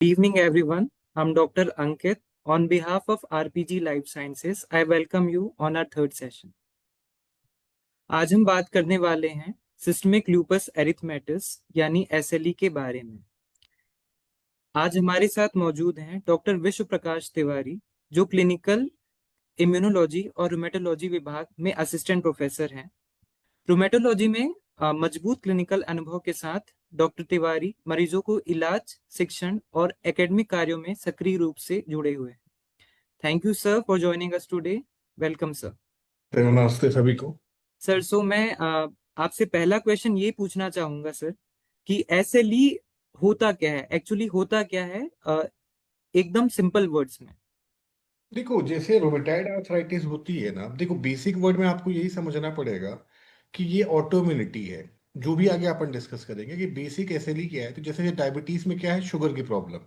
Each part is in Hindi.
Evening, everyone. I'm Dr. Ankit. On behalf of RPG Life Sciences, I welcome you on our third session. आज हम बात करने वाले हैं सिस्टमिक लूपस एरिथमेटिस यानी एसएलई के बारे में। आज हमारे साथ मौजूद हैं डॉक्टर विश्व प्रकाश तिवारी, जो क्लिनिकल इम्यूनोलॉजी और रूमेटोलॉजी विभाग में असिस्टेंट प्रोफेसर हैं। रूमेटोलॉजी में मजबूत क्लिनिकल अनुभव के साथ डॉक्टर तिवारी मरीजों को इलाज, शिक्षण और एकेडमिक कार्यों में सक्रिय रूप से जुड़े हुए हैं। Thank you sir for joining us today. Welcome sir. नमस्ते सभी को। सर मैं आपसे पहला क्वेश्चन ये पूछना चाहूंगा सर कि एसएलई होता क्या है, एक्चुअली होता क्या है, एकदम सिंपल वर्ड्स में। देखो, जैसे रोमेटाइड आर्थराइटिस होती है ना, देखो बेसिक वर्ड में आपको यही समझना पड़ेगा कि ये ऑटोइम्यूनिटी है। जो भी आगे अपन डिस्कस करेंगे कि बेसिक एसएलई क्या है, तो जैसे डायबिटीज में क्या है, शुगर की प्रॉब्लम।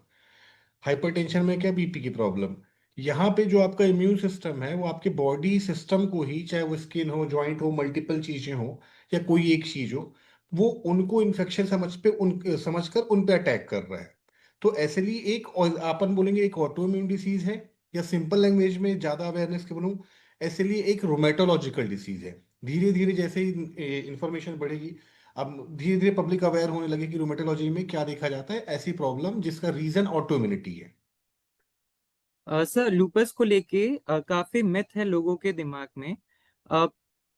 हाइपरटेंशन में क्या, बीपी की प्रॉब्लम। यहाँ पे जो आपका इम्यून सिस्टम है वो आपके बॉडी सिस्टम को ही, चाहे वो स्किन हो, जॉइंट हो, मल्टीपल चीजें हो या कोई एक चीज हो, वो उनको इन्फेक्शन समझ कर उन पे अटैक कर रहा है। तो ऐसे लिए अपन बोलेंगे एक ऑटो इम्यून डिसीज है, या सिंपल लैंग्वेज में ज्यादा अवेयरनेस के बनूं, ऐसे लिए एक रोमेटोलॉजिकल डिसीज है। धीरे धीरे जैसे ही इंफॉर्मेशन बढ़ेगी, अब धीरे धीरे पब्लिक अवेयर होने लगे कि रोमेटोलॉजी में क्या देखा जाता है, ऐसी प्रॉब्लम जिसका रीजन ऑटो इम्यूनिटी है। सर लूपस को लेके काफी मिथ है लोगों के दिमाग में। अ,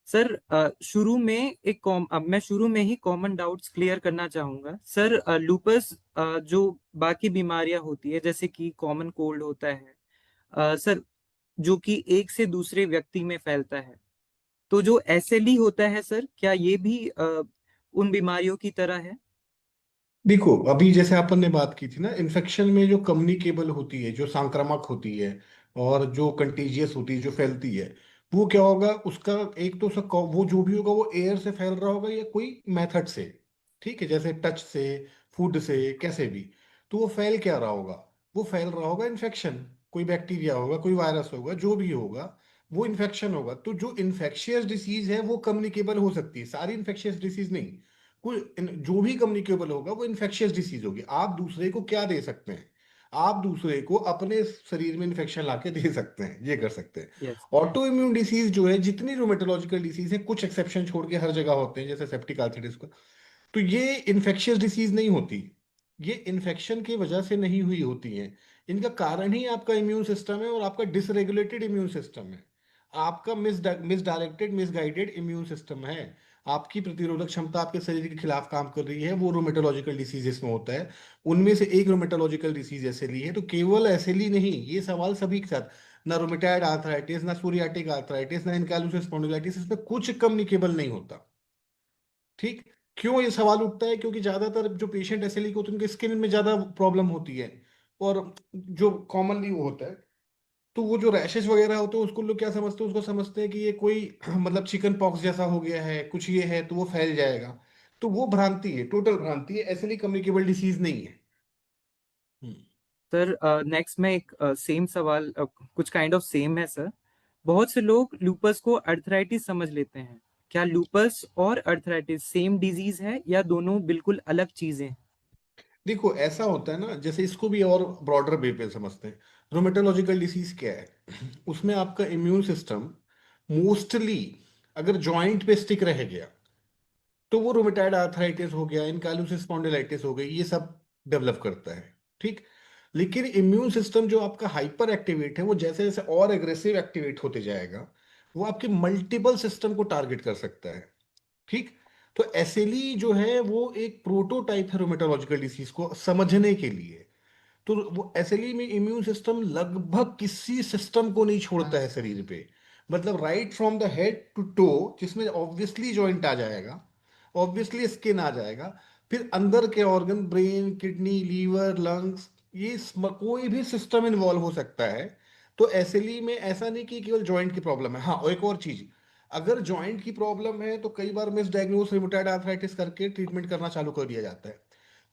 सर शुरू में मैं शुरू में ही कॉमन डाउट्स क्लियर करना चाहूंगा सर। लूपस जो बाकी बीमारियां होती है जैसे कि कॉमन कोल्ड होता है सर, जो कि एक से दूसरे व्यक्ति में फैलता है, तो जो एसएलई होता है सर, क्या ये भी उन बीमारियों की तरह है? देखो, अभी जैसे अपन ने बात की थी ना, इन्फेक्शन में जो कम्युनिकेबल होती है, जो संक्रामक होती है और जो कंटेजियस होती है, जो फैलती है, वो क्या होगा उसका। एक तो उसका वो जो भी होगा वो एयर से फैल रहा होगा या कोई मेथड से, ठीक है, जैसे टच से, फूड से, कैसे भी। तो वो फैल क्या रहा होगा, वो फैल रहा होगा इन्फेक्शन। कोई बैक्टीरिया होगा, कोई वायरस होगा, जो भी होगा वो इन्फेक्शन होगा। तो जो इन्फेक्शियस डिसीज है वो कम्युनिकेबल हो सकती है, सारी इन्फेक्शियस डिसीज नहीं। जो भी कम्युनिकेबल होगा वो इन्फेक्शियस डिसीज होगी। आप दूसरे को क्या दे सकते हैं, आप दूसरे को अपने शरीर में इन्फेक्शन लाके दे सकते हैं, ये कर सकते हैं। यस। ऑटो इम्यून डिसीज जो है, जितनी रोमेटोलॉजिकल डिसीज है, कुछ एक्सेप्शन छोड़ के हर जगह होते हैं, जैसे सेप्टिक आर्थराइटिस का, तो ये इन्फेक्शियस डिसीज नहीं होती। ये इन्फेक्शन की वजह से नहीं हुई होती है। इनका कारण ही आपका इम्यून सिस्टम है और आपका डिसरेगुलेटेड इम्यून सिस्टम है। आपका मिसडायरेक्टेड, मिसगाइडेड इम्यून सिस्टम है। आपकी प्रतिरोधक क्षमता आपके शरीर के खिलाफ काम कर रही है, वो रोमेटोलॉजिकल डिसीजेस में होता है। उनमें से एक रोमेटोलॉजिकल डिसीज एसएलई है। तो केवल एसएलई नहीं, ये सवाल सभी के साथ, ना रोमेटाइड आर्थराइटिस, ना सोरियाटिक आर्थराइटिस, ना इनकाइलोसिस स्पॉन्डिलाइटिस, इसमें कुछ कम्युनिकेबल नहीं होता। ठीक। क्यों ये सवाल उठता है, क्योंकि ज्यादातर जो पेशेंट एसएलई को होते हैं उनके स्किन में ज्यादा प्रॉब्लम होती है। और जो कॉमनली वो होता है, तो वो जो रैशेस वगैरह होते हैं उसको लोग क्या समझते हैं, उसको समझते हैं कि ये कोई मतलब चिकन पॉक्स जैसा हो गया है, कुछ ये है तो वो फैल जाएगा। तो वो भ्रांति है, टोटल भ्रांति है, एसएलई कम्युनिकेबल डिसीज नहीं है। हम्म। सर नेक्स्ट में एक सेम सवाल, कुछ काइंड ऑफ सेम है सर। बहुत से लोग लूपस को अर्थराइटिस समझ लेते हैं। क्या लूपस और अर्थराइटिस सेम डिजीज है या दोनों बिल्कुल अलग चीजें हैं? देखो, ऐसा होता है ना, जैसे इसको भी और ब्रॉडर वे पे समझते हैं। रोमेटोलॉजिकल डिसीज क्या है, उसमें आपका इम्यून सिस्टम मोस्टली अगर जॉइंट पे स्टिक रह गया, तो वो रोमेटाइड आर्थराइटिस हो गया, इनकाइलोसिस स्पॉन्डिलाइटिस हो गई, ये सब डेवलप करता है। ठीक। लेकिन इम्यून सिस्टम जो आपका हाइपर एक्टिवेट है, वो जैसे जैसे और एग्रेसिव एक्टिवेट होते जाएगा, वो आपके मल्टीपल सिस्टम को टारगेट कर सकता है। ठीक। तो एसएलई जो है वो एक प्रोटोटाइप है रोमेटोलॉजिकल डिसीज को समझने के लिए। तो वो एसएलई में इम्यून सिस्टम लगभग किसी सिस्टम को नहीं छोड़ता है शरीर पे। मतलब right from the head to toe, जिसमें ऑब्वियसली जॉइंट आ जाएगा, ऑब्वियसली स्किन आ जाएगा, फिर अंदर के organ, brain, kidney, liver, lungs, कोई भी सिस्टम इन्वॉल्व हो सकता है। तो एसएलई में ऐसा नहीं कि केवल जॉइंट की प्रॉब्लम है। हाँ, और एक और चीज, अगर जॉइंट की प्रॉब्लम है तो कई बार मिसडायग्नोस रिमेटॉइड आर्थराइटिस करके ट्रीटमेंट करना चालू कर दिया जाता है।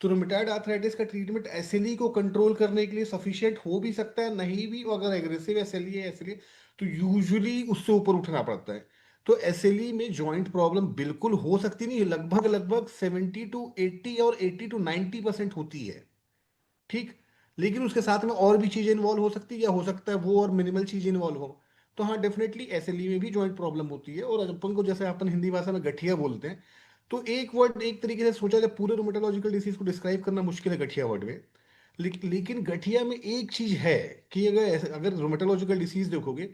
तो रुमेटॉइड आर्थराइटिस का ट्रीटमेंट एसएलई को कंट्रोल करने के लिए सफिशिएंट हो भी सकता है, नहीं भी। और अगर एग्रेसिव एसएलई है, एसएलई, तो यूजुअली उससे ऊपर उठना पड़ता है। तो एसएलई में जॉइंट प्रॉब्लम बिल्कुल हो सकती नहीं है, लगभग लगभग 70 to 80 और 80 to 90% होती है। ठीक। लेकिन उसके साथ में और भी चीजें इन्वॉल्व हो सकती है, या हो सकता है वो और मिनिमल चीजें इन्वॉल्व हो। तो हाँ, डेफिनेटली एसएलई में भी जॉइंट प्रॉब्लम होती है। और अपन को जैसे अपन हिंदी भाषा में गठिया बोलते हैं, तो एक वर्ड एक तरीके से सोचा जाए, पूरे रोमेटोलॉजिकल डिसीज को डिस्क्राइब करना मुश्किल है गठिया वर्ड में। लेकिन गठिया में एक चीज है कि अगर रोमेटोलॉजिकल डिसीज देखोगे,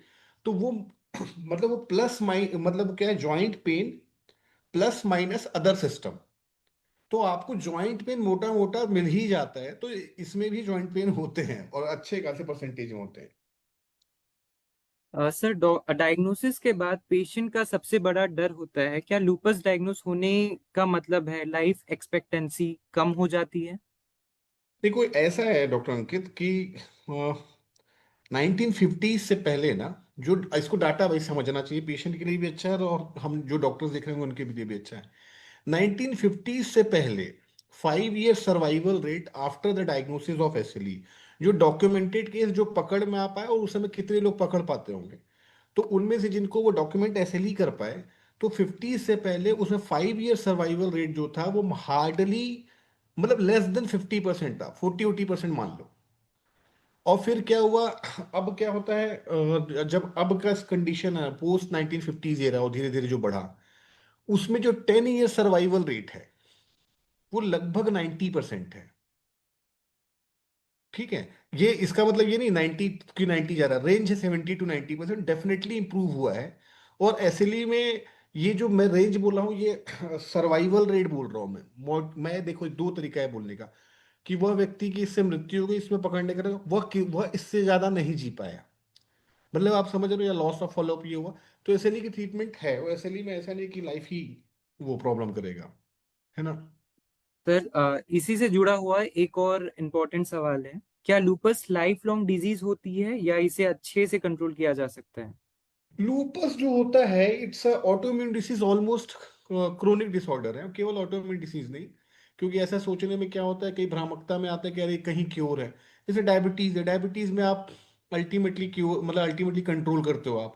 तो वो मतलब वो प्लस माइ मतलब क्या है, joint pain plus minus other system. तो आपको जॉइंट पेन मोटा मोटा मिल ही जाता है, तो इसमें भी जॉइंट पेन होते हैं और अच्छे खासे परसेंटेज में होते हैं। सर, डायग्नोसिस के बाद पेशेंट का सबसे बड़ा डर होता है, क्या लूपस डायग्नोस होने का मतलब है लाइफ एक्सपेक्टेंसी कम हो जाती है? देखो, ऐसा है डॉक्टर अंकित कि 1950 से पहले ना, जो इसको डाटा वाइज समझना चाहिए, पेशेंट के लिए भी अच्छा है और हम जो डॉक्टर्स देख रहे हैं उनके लिए भी अच्छा है। 1950 से पहले 5 year survival rate after the diagnosis of SLE, जो डॉक्यूमेंटेड केस जो पकड़ में आ पाए, और उस समय कितने लोग पकड़ पाते होंगे, तो उनमें से जिनको वो डॉक्यूमेंट एसएलई कर पाए, तो 50 से पहले उसमें 5 ईयर सर्वाइवल रेट जो था वो हार्डली, मतलब लेस देन 50% था, 40-40% मान लो। और फिर क्या हुआ, अब क्या होता है, जब अब का कंडीशन है पोस्ट 1950s एरा, और धीरे धीरे जो बढ़ा, उसमें जो 10 ईयर सर्वाइवल रेट है वो लगभग 90% है। ठीक है, ये इसका मतलब ये नहीं 90 की 90 जा रहा, रेंज है 70-90%, डेफिनेटली इंप्रूव हुआ है। और एसएलई में ये जो मैं रेंज बोल रहा हूँ, ये सर्वाइवल रेट बोल रहा हूँ मैं देखो, दो तरीका है बोलने का, कि वह व्यक्ति की इससे मृत्यु हो गई, इसमें पकड़ने का वह इससे ज्यादा नहीं जी पाया, मतलब आप समझ रहे हो, या लॉस ऑफ फॉलोअप ये हुआ। तो एसएलई की ट्रीटमेंट है, और एसएलई में ऐसा नहीं कि लाइफ ही वो प्रॉब्लम करेगा, है ना। सर, इसी से जुड़ा हुआ एक और इम्पोर्टेंट सवाल है, क्या लूपस लाइफ लॉन्ग डिजीज होती है या इसे अच्छे से कंट्रोल किया जा सकता है? लूपस जो होता है, it's a autoimmune disease, almost chronic disorder है, केवल ऑटोइम्यून डिसीज नहीं। क्योंकि ऐसा सोचने में क्या होता है, कई भ्रामकता में आता है कि अरे कहीं क्योर है। जैसे डायबिटीज है, डायबिटीज में आप अल्टीमेटली क्योर, मतलब अल्टीमेटली कंट्रोल करते हो आप।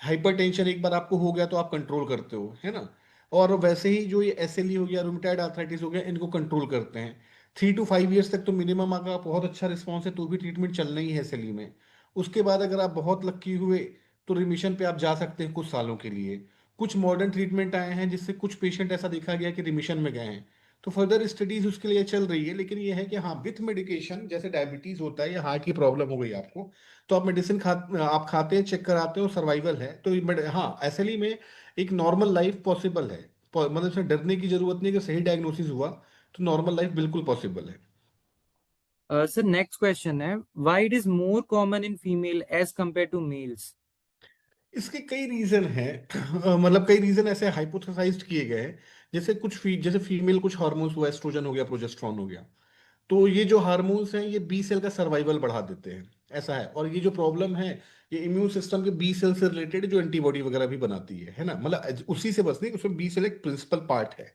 हाइपरटेंशन एक बार आपको हो गया तो आप कंट्रोल करते हो, है ना। और वैसे ही जो ये एसएलई हो गया, रूमेटाइड आर्थराइटिस हो गया, इनको कंट्रोल करते हैं। 3 to 5 ईयर्स तक तो मिनिमम, अगर आप बहुत अच्छा रिस्पॉन्स है तो भी ट्रीटमेंट चलना ही है एसएलई में। उसके बाद अगर आप बहुत लक्की हुए, तो रिमिशन पे आप जा सकते हैं कुछ सालों के लिए। कुछ मॉडर्न ट्रीटमेंट आए हैं जिससे कुछ पेशेंट ऐसा देखा गया कि रिमिशन में गए हैं। तो फर्दर स्टडीज उसके लिए चल रही है, लेकिन ये है कि हाँ, विथ मेडिकेशन, जैसे डायबिटीज होता है या हार्ट की प्रॉब्लम हो गई आपको, तो आप मेडिसिन आप खाते हैं, चेक कराते हो, सर्वाइवल है, तो हाँ, एसएलई में एक नॉर्मल लाइफ पॉसिबल है। मतलब इसमें डरने की जरूरत नहीं, कि सही डायग्नोसिस हुआ तो नॉर्मल लाइफ बिल्कुल पॉसिबल है। सर, नेक्स्ट क्वेश्चन है, why it is more common in female as compare to males? इसके कई रीजन हैं। मतलब कई रीजन ऐसे हाइपोथेसाइज्ड किए गए हैं। जैसे फीमेल कुछ हार्मोन्स हुआ, एस्ट्रोजन हो गया, प्रोजेस्टेरॉन हो गया, तो ये जो हार्मोन्स हैं ये बी सेल का सर्वाइवल बढ़ा देते हैं, ऐसा है। और ये जो प्रॉब्लम है, ये इम्यून सिस्टम के बी सेल से रिलेटेड, जो एंटीबॉडी वगैरह भी बनाती है ना, मतलब उसी से बस नहीं, उसमें बी सेल एक प्रिंसिपल पार्ट है।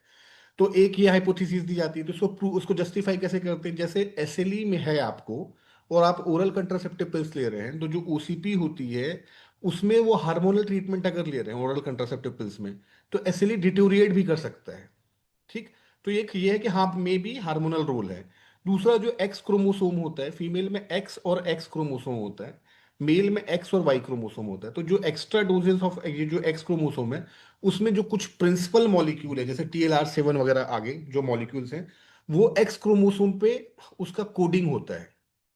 तो एक ये हाइपोथेसिस दी जाती है, तो उसको जस्टिफाई कैसे करते हैं, जैसे एसएलई में है आपको, और आप ओरल कंट्रासेप्टिव पिल्स ले रहे हैं, तो जो ओसीपी होती है उसमें वो हार्मोनल ट्रीटमेंट अगर ले रहे हैं ओरल कंट्रासेप्टिव पिल्स में, तो एसएलई डिटोरिएट भी कर सकता है। ठीक। तो एक ये है कि हाँ, मे बी हार्मोनल रोल है। दूसरा, जो एक्स क्रोमोसोम होता है, फीमेल में एक्स और एक्स क्रोमोसोम होता है, मेल में एक्स और वाई क्रोमोसोम होता है। तो जो एक्स्ट्रा डोजेस ऑफ ये जो एक्स क्रोमोसोम है, उसमें जो कुछ प्रिंसिपल मॉलिक्यूल है, जैसे TLR7 वगैरह आगे जो मॉलिक्यूल्स हैं, वो एक्स क्रोमोसोम पे उसका कोडिंग होता है।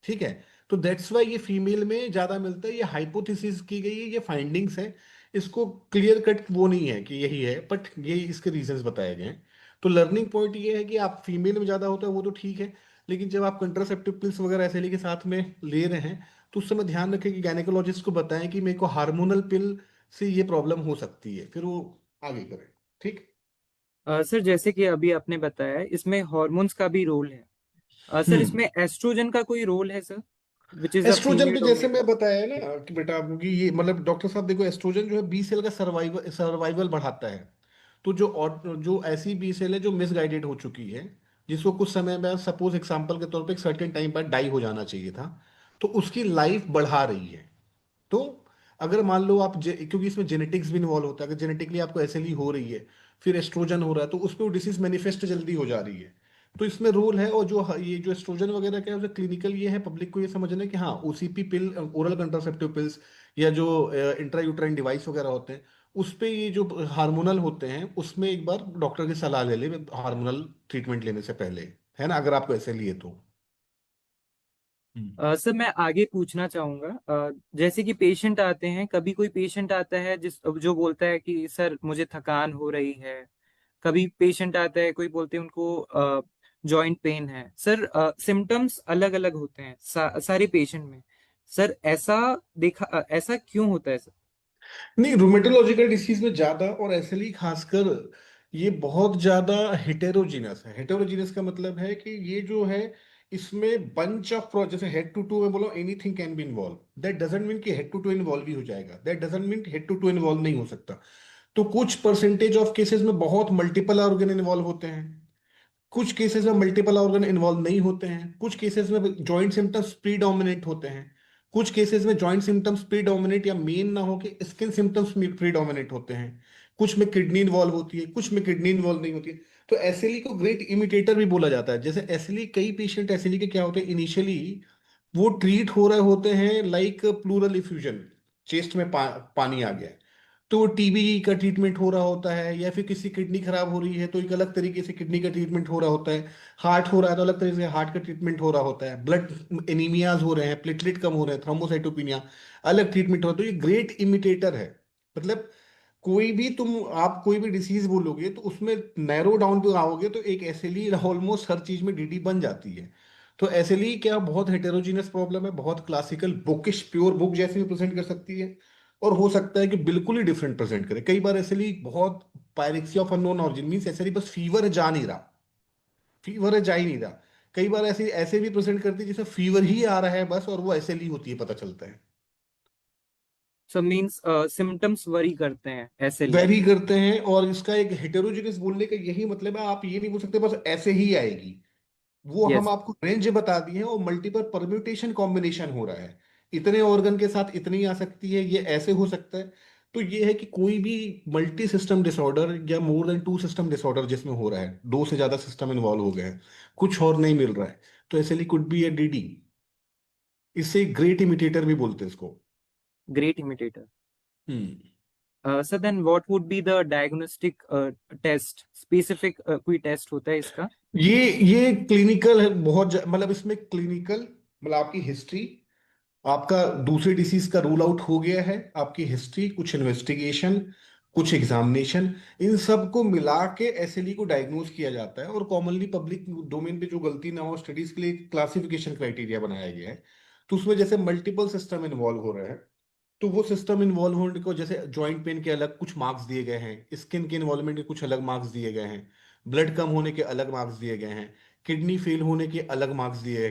ठीक है। तो दैट्स वाई ये फीमेल में ज्यादा मिलता है। ये हाइपोथेसिस की गई है, ये फाइंडिंग्स है। इसको क्लियर कट वो नहीं है कि यही है, बट ये इसके रीजंस बताए गए हैं। तो लर्निंग पॉइंट ये है कि आप फीमेल में ज्यादा होता है वो तो ठीक है, लेकिन जब आप कंट्रासेप्टिव पिल्स वगैरह ऐसे के साथ में ले रहे हैं, तो उस समय ध्यान रखें कि गायनेकोलॉजिस्ट को बताएं कि मेरे को हार्मोनल पिल से ये प्रॉब्लम हो सकती है, फिर वो आगे करें। ठीक। सर, जैसे कि अभी आपने बताया, इसमें हॉर्मोन्स का भी रोल है। Sir, hmm. इसमें एस्ट्रोजन का कोई रोल है sir, which is a oestrogen female पे जैसे डोमिनेटेड? मैं बताया ना कि बेटा आपको, कि ये मतलब डॉक्टर साहब देखो, एस्ट्रोजन जो है बी सेल का सर्वाइवल सर्वाइवल बढ़ाता है। तो जो ऐसी बी सेल है जो मिसगाइडेड हो चुकी है, जिसको कुछ समय में, सपोज एग्जांपल के तौर पे, एक सर्टेन टाइम बाद डाई हो जाना चाहिए था, तो उसकी लाइफ बढ़ा रही है। तो अगर मान लो क्योंकि इसमें जेनेटिक्स भी इन्वॉल्व होता है, अगर जेनेटिकली आपको एसएलई हो रही है, फिर एस्ट्रोजन हो रहा है, तो उस पर वो डिसीज मैनिफेस्ट जल्दी हो जा रही है। तो इसमें रोल है। और जो ये जो एस्ट्रोजन वगैरह का है उसे क्लिनिकल ये है, पब्लिक को ये समझना है कि हाँ ओसीपी पिल, ओरल कंट्रासेप्टिव पिल्स, या जो इंट्रायूट्राइन डिवाइस वगैरह होते हैं, उस पे ये जो हार्मोनल होते हैं उसमें एक बार डॉक्टर की सलाह ले ले हार्मोनल ट्रीटमेंट लेने से पहले, है ना, अगर आपको ऐसे लिए तो। हम्म। सर मैं आगे पूछना चाहूंगा, जैसे कि पेशेंट आते हैं, कभी कोई पेशेंट आता है जिस जो बोलता है कि सर मुझे थकान हो रही है। कभी पेशेंट आता है, कोई बोलते हैं उनको जॉइंट पेन है। सर सिम्टम्स अलग अलग होते हैं सारे पेशेंट में। सर ऐसा क्यों होता है सर? नहीं, रूमेटोलॉजिकल डिसीज में ज्यादा, और एसएलई खासकर, ये बहुत ज्यादा हेटेरोजीनस है। हेटेरोजीनस का मतलब है कि ये जो है, इसमें बंच ऑफ जैसे हेड टू टू में बोलो anything can be involve, that doesn't mean कि हेड टू टू इन्वॉल्व ही हो जाएगा, that doesn't mean head to toe involve नहीं हो सकता। तो कुछ परसेंटेज ऑफ केसेस में बहुत मल्टीपल ऑर्गन इन्वॉल्व होते हैं, कुछ केसेस में मल्टीपल ऑर्गन इन्वॉल्व नहीं होते हैं, कुछ केसेस में जॉइंट सिम्टम्स प्रीडोमिनेट होते हैं, कुछ केसेस में जॉइंट सिम्टम्स प्रीडोमिनेट या मेन ना होके स्किन सिम्टम्स प्रीडोमिनेट होते हैं, कुछ में किडनी इन्वॉल्व होती है, कुछ में किडनी इन्वॉल्व नहीं होती है। तो एसएलई को ग्रेट इमिटेटर भी बोला जाता है। जैसे एसएलई, कई पेशेंट एसएलई के क्या होते हैं इनिशियली, वो ट्रीट हो रहे होते हैं लाइक प्लूरल इफ्यूजन, चेस्ट में पानी आ गया है, तो वो टीबी का ट्रीटमेंट हो रहा होता है, या फिर किसी किडनी खराब हो रही है तो एक अलग तरीके से किडनी का ट्रीटमेंट हो रहा होता है, हार्ट हो रहा है तो अलग तरीके से हार्ट का ट्रीटमेंट हो रहा होता है, ब्लड एनीमियाज हो रहे हैं, प्लेटलेट कम हो रहे हैं, थ्रोम्बोसाइटोपिनिया, अलग ट्रीटमेंट हो रहा है। तो ये ग्रेट इमिटेटर है। मतलब कोई भी तुम, आप कोई भी डिसीज बोलोगे तो उसमें नैरो डाउन पे आओगे तो एक एसएलई ऑलमोस्ट हर चीज में डीडी बन जाती है। तो एसएलई क्या बहुत हेटेरोजीनियस प्रॉब्लम है, बहुत क्लासिकल बुकिश प्योर बुक जैसे भी प्रेजेंट कर सकती है, और हो सकता है कि बिल्कुल ही डिफरेंट प्रेजेंट करे। कई बार एसएलई बहुत pyrexia of unknown origin, means SLE बस फीवर है जा नहीं रहा, फीवर है जा ही नहीं रहा। कई बार ऐसे ऐसे भी प्रेजेंट करती है जैसे फीवर ही आ रहा है बस, और वो एसएलई होती है, पता चलता है। सो मीन्स सिम्टम्स वरी करते हैं ऐसे लिए। वेरी करते हैं, और इसका एक हेटेरोजेनियस बोलने का यही मतलब है, आप ये नहीं बोल सकते बस ऐसे ही आएगी। वो हम यस। आपको रेंज बता दिए हैं, और मल्टीपल परम्यूटेशन कॉम्बिनेशन हो रहा है, इतने ऑर्गन के साथ इतनी आ सकती है, ये ऐसे हो सकता है। तो ये है कि कोई भी मल्टी सिस्टम डिसऑर्डर या more than two system disorder जिसमें हो रहा है, दो से ज्यादा सिस्टम इन्वॉल्व हो गए हैं, कुछ और नहीं मिल रहा है, तो ऐसे कुड बी ए डीडी। इससे ग्रेट इमिटेटर भी बोलते हैं इसको। Great imitator. Hmm. Sir then what would be the diagnostic test? Specific कोई टेस्ट होता है इसका? ये क्लिनिकल है बहुत मतलब इसमें क्लिनिकल, मतलब आपकी हिस्ट्री, आपका दूसरे डिसीज का रूल आउट हो गया है, आपकी हिस्ट्री, कुछ इन्वेस्टिगेशन, कुछ एग्जामिनेशन, इन सब को मिला के एसएलई को डायग्नोज किया जाता है। और कॉमनली पब्लिक डोमेन पे जो गलती ना हो, स्टडीज के लिए क्लासिफिकेशन क्राइटेरिया बनाया गया है। तो उसमें जैसे मल्टीपल सिस्टम इन्वॉल्व हो रहे हैं, तो वो सिस्टम इन्वॉल्व होने को, जैसे जॉइंट पेन के अलग कुछ मार्क्स दिए गए हैं, स्किन के इन्वॉल्वमेंट के कुछ अलग मार्क्स दिए गए हैं, ब्लड कम होने के अलग मार्क्स दिए गए हैं, किडनी फेल होने के अलग मार्क्स दिए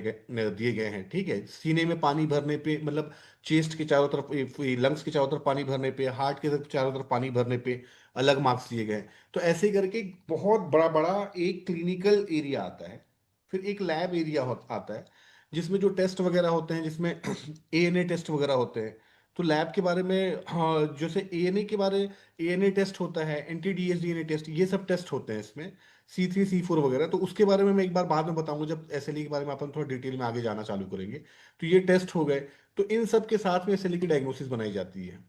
गए हैं, ठीक है, सीने में पानी भरने पे, मतलब चेस्ट के चारों तरफ, लंग्स के चारों तरफ पानी भरने पे, हार्ट के चारों तरफ पानी भरने पे अलग मार्क्स दिए गए हैं। तो ऐसे ही करके बहुत बड़ा बड़ा एक क्लिनिकल एरिया आता है। फिर एक लैब एरिया आता है, जिसमें जो टेस्ट वगैरह होते हैं, जिसमें एएनए टेस्ट वगैरह होते हैं। तो लैब के बारे में, हाँ, जैसे एएनए के बारे, एएनए टेस्ट होता है, एंटी डीएसडीएनए टेस्ट, ये सब टेस्ट होते हैं इसमें, C3 C4 वगैरह। तो उसके बारे में मैं एक बार बाद में बताऊंगा, जब एसएलई के बारे में अपन थोड़ा डिटेल में आगे जाना चालू करेंगे। तो ये टेस्ट हो गए। तो इन सब के साथ में एसएलई की डायग्नोसिस बनाई जाती है।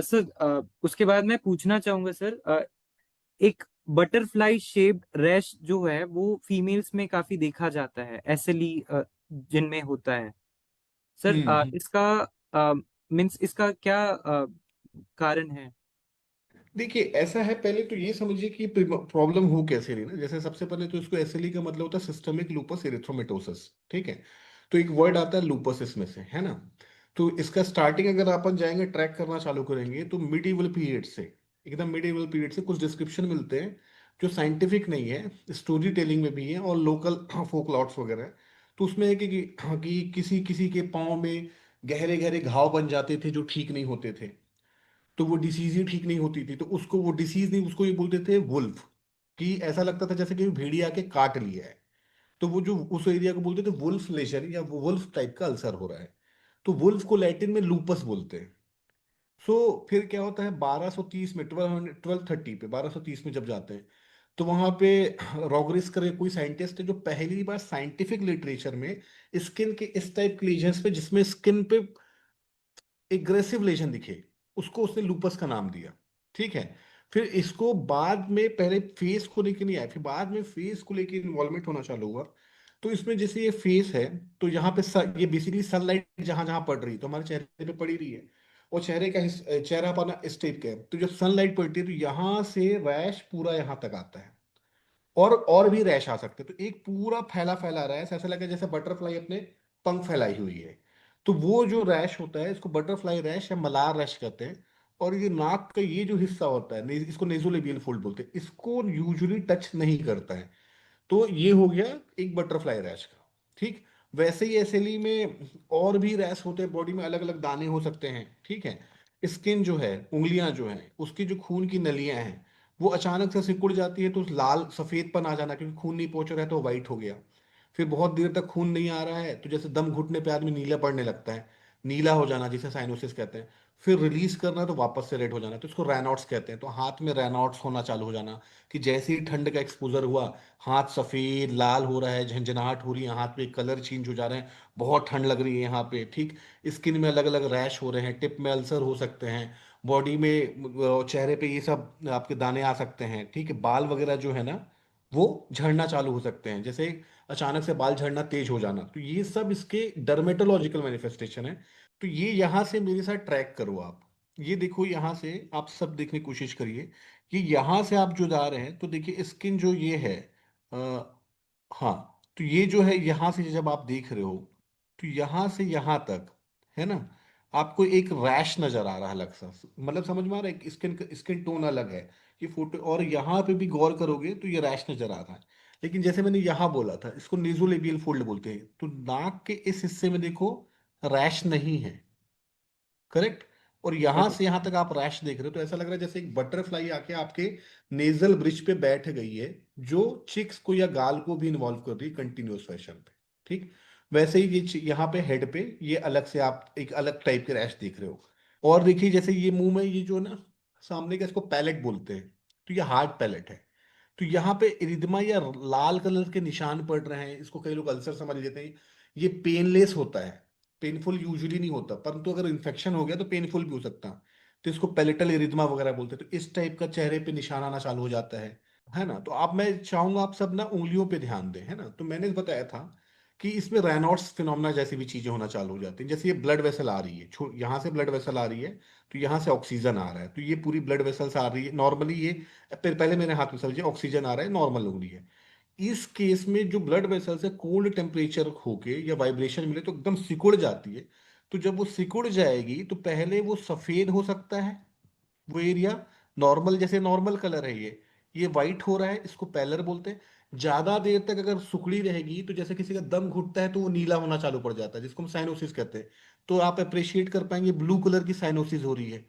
सर उसके बाद मैं पूछना चाहूंगा सर, एक बटरफ्लाई शेप्ड रैश जो है वो फीमेल्स में काफी देखा जाता है, एसएलई जिनमें होता है। सर हम्म। इसका मीन्स इसका क्या कारण है? देखिए ऐसा है, पहले तो ये समझिए कि प्रॉब्लम हो कैसे रही ना। जैसे सबसे पहले तो इसको एसएलई का मतलब होता है सिस्टमिक लूपस एरिथ्रोमेटोसिस, ठीक है। तो एक वर्ड आता है लूपस इसमें से, है ना। तो इसका स्टार्टिंग अगर अपन जाएंगे ट्रैक करना चालू करेंगे तो मिडीवल पीरियड से, एकदम मिडीवल पीरियड से कुछ डिस्क्रिप्शन मिलते हैं जो साइंटिफिक नहीं है, स्टोरी टेलिंग में भी है, और लोकल फोकलॉट्स वगैरह है। तो उसमें है कि किसी किसी के पाँव में गहरे गहरे घाव बन जाते थे जो ठीक नहीं होते थे। तो वो डिसीज ही ठीक नहीं होती थी, तो उसको वो डिसीज नहीं, उसको ये बोलते थे वुल्फ, कि ऐसा लगता था जैसे कि भेड़िया के काट लिया है। तो वो जो उस एरिया को बोलते थे वुल्फ लेजर, या वो वुल्फ टाइप का अल्सर हो रहा है। तो वुल्फ को लैटिन में लूपस बोलते हैं। सो फिर क्या होता है 1230 में, 1230 पे, 1230 में जब जाते हैं, तो वहां पे रॉगरिस करके कोई साइंटिस्ट है जो पहली बार साइंटिफिक लिटरेचर में स्किन के इस टाइप के लीजन्स पे जिसमें स्किन पे एग्रेसिव लेजन दिखे, उसको उसने लूपस का नाम दिया। ठीक है। फिर इसको बाद में पहले फेस को लेके नहीं आया, फिर बाद में फेस को लेके इन्वॉल्वमेंट होना चालू हुआ। तो इसमें जैसे ये फेस है, तो यहाँ पे ये बेसिकली सनलाइट जहां जहां पड़ रही है तो हमारे चेहरे पे पड़ी रही है, और चेहरे का चेहरा अपना इस टाइप का है, तो जब सनलाइट पड़ती है तो यहाँ से रैश पूरा यहाँ तक आता है। और भी रैश आ सकते हैं, तो एक पूरा फैला फैला रैश ऐसा लगे जैसे बटरफ्लाई अपने पंख फैलाई हुई है। तो वो जो रैश होता है इसको बटरफ्लाई रैश या मलार रैश कहते हैं। और ये नाक का ये जो हिस्सा होता है इसको नेजोलेबियल फोल्ड बोलते हैं, इसको यूजुअली टच नहीं करता है। तो ये हो गया एक बटरफ्लाई रैश का। ठीक। वैसे ही एसएलई में और भी रैश होते हैं, बॉडी में अलग अलग दाने हो सकते हैं। ठीक है। स्किन जो है, उंगलियां जो हैं, उसकी जो खून की नलियां हैं वो अचानक से सिकुड़ जाती है तो लाल सफेदपन आ जाना, क्योंकि खून नहीं पहुंच रहा है तो वाइट हो गया। फिर बहुत देर तक खून नहीं आ रहा है तो जैसे दम घुटने पे आदमी नीला पड़ने लगता है, नीला हो जाना जिसे साइनोसिस कहते हैं। फिर रिलीज करना तो वापस से रेड हो जाना, तो इसको रैनॉट्स कहते हैं। तो हाथ में रैनॉट्स होना चालू हो जाना, कि जैसे ही ठंड का एक्सपोजर हुआ, हाथ सफेद लाल हो रहा है, झंझनाहट हो रही है, हाथ पे कलर चेंज हो जा रहे हैं, बहुत ठंड लग रही है यहाँ पे। ठीक। स्किन में अलग अलग रैश हो रहे हैं, टिप में अल्सर हो सकते हैं, बॉडी में चेहरे पे ये सब आपके दाने आ सकते हैं। ठीक है। बाल वगैरह जो है ना वो झड़ना चालू हो सकते हैं, जैसे अचानक से बाल झड़ना तेज हो जाना, तो ये सब इसके डर्मेटोलॉजिकल मैनिफेस्टेशन है। तो ये यहाँ से मेरे साथ ट्रैक करो आप। ये देखो, यहाँ से आप सब देखने की कोशिश करिए कि यहाँ से आप जो जा रहे हैं तो देखिए स्किन जो ये है, आ, हाँ, तो ये जो है यहाँ से जब आप देख रहे हो तो यहाँ से यहाँ तक है ना, आपको एक रैश नजर आ रहा है अलग सा, मतलब समझ में आ रहा है, स्किन स्किन टोन अलग है। ये फोटो और यहाँ पे भी गौर करोगे तो ये रैश नजर आ रहा है। लेकिन जैसे मैंने यहाँ बोला था, इसको नेजोलेबियल फोल्ड बोलते हैं, तो नाक के इस हिस्से में देखो रैश नहीं है। करेक्ट। और यहां करेक्ट। से यहां तक आप रैश देख रहे हो तो ऐसा लग रहा है जैसे एक बटरफ्लाई आके आपके नेजल ब्रिज पे बैठ गई है, जो चिक्स को या गाल को भी इन्वॉल्व कर रही है कंटिन्यूअस फैशन पे। ठीक। वैसे ही यहाँ पे हेड पे ये अलग से आप एक अलग टाइप के रैश देख रहे हो। और देखिए जैसे ये मुंह में ये जो ना सामने का, इसको पैलेट बोलते हैं, तो ये हार्ड पैलेट है। तो यहाँ पे इरिदमा या लाल कलर के निशान पड़ रहे हैं, इसको कई लोग अल्सर समझ लेते हैं। ये पेनलेस होता है, पेनफुल यूजुअली नहीं होता, परंतु अगर इन्फेक्शन हो गया तो पेनफुल भी हो सकता है। तो इसको पेलेटल इरिदमा वगैरह बोलते हैं। तो इस टाइप का चेहरे पे निशान आना चालू हो जाता है ना। तो आप, मैं चाहूंगा आप सब ना उंगलियों पे ध्यान दें, है ना। तो मैंने बताया था कि इसमें रैनॉट्स फिनोमेना जैसी भी चीजें होना चालू हो जाती हैं, जैसे ये ब्लड वेसल आ रही है, यहाँ से ब्लड वेसल आ रही है, तो यहाँ से ऑक्सीजन आ रहा है, तो ये पूरी ब्लड वेसल्स आ रही है नॉर्मली। ये पहले मेरे हाथ में समझिए ऑक्सीजन आ रहा है, नॉर्मल उंगली है। इस केस में जो ब्लड वेसल्स है कोल्ड टेम्परेचर होके या वाइब्रेशन मिले तो एकदम सिकुड़ जाती है। तो जब वो सिकुड़ जाएगी तो पहले वो सफेद हो सकता है, वो एरिया नॉर्मल, जैसे नॉर्मल कलर है ये वाइट हो रहा है, इसको पैलर बोलते हैं। ज्यादा देर तक अगर सुखड़ी रहेगी तो जैसे किसी का दम घुटता है तो वो नीला होना चालू पड़ जाता है, जिसको हम साइनोसिस कहते हैं। तो आप अप्रिशिएट कर पाएंगे ब्लू कलर की साइनोसिस हो रही है,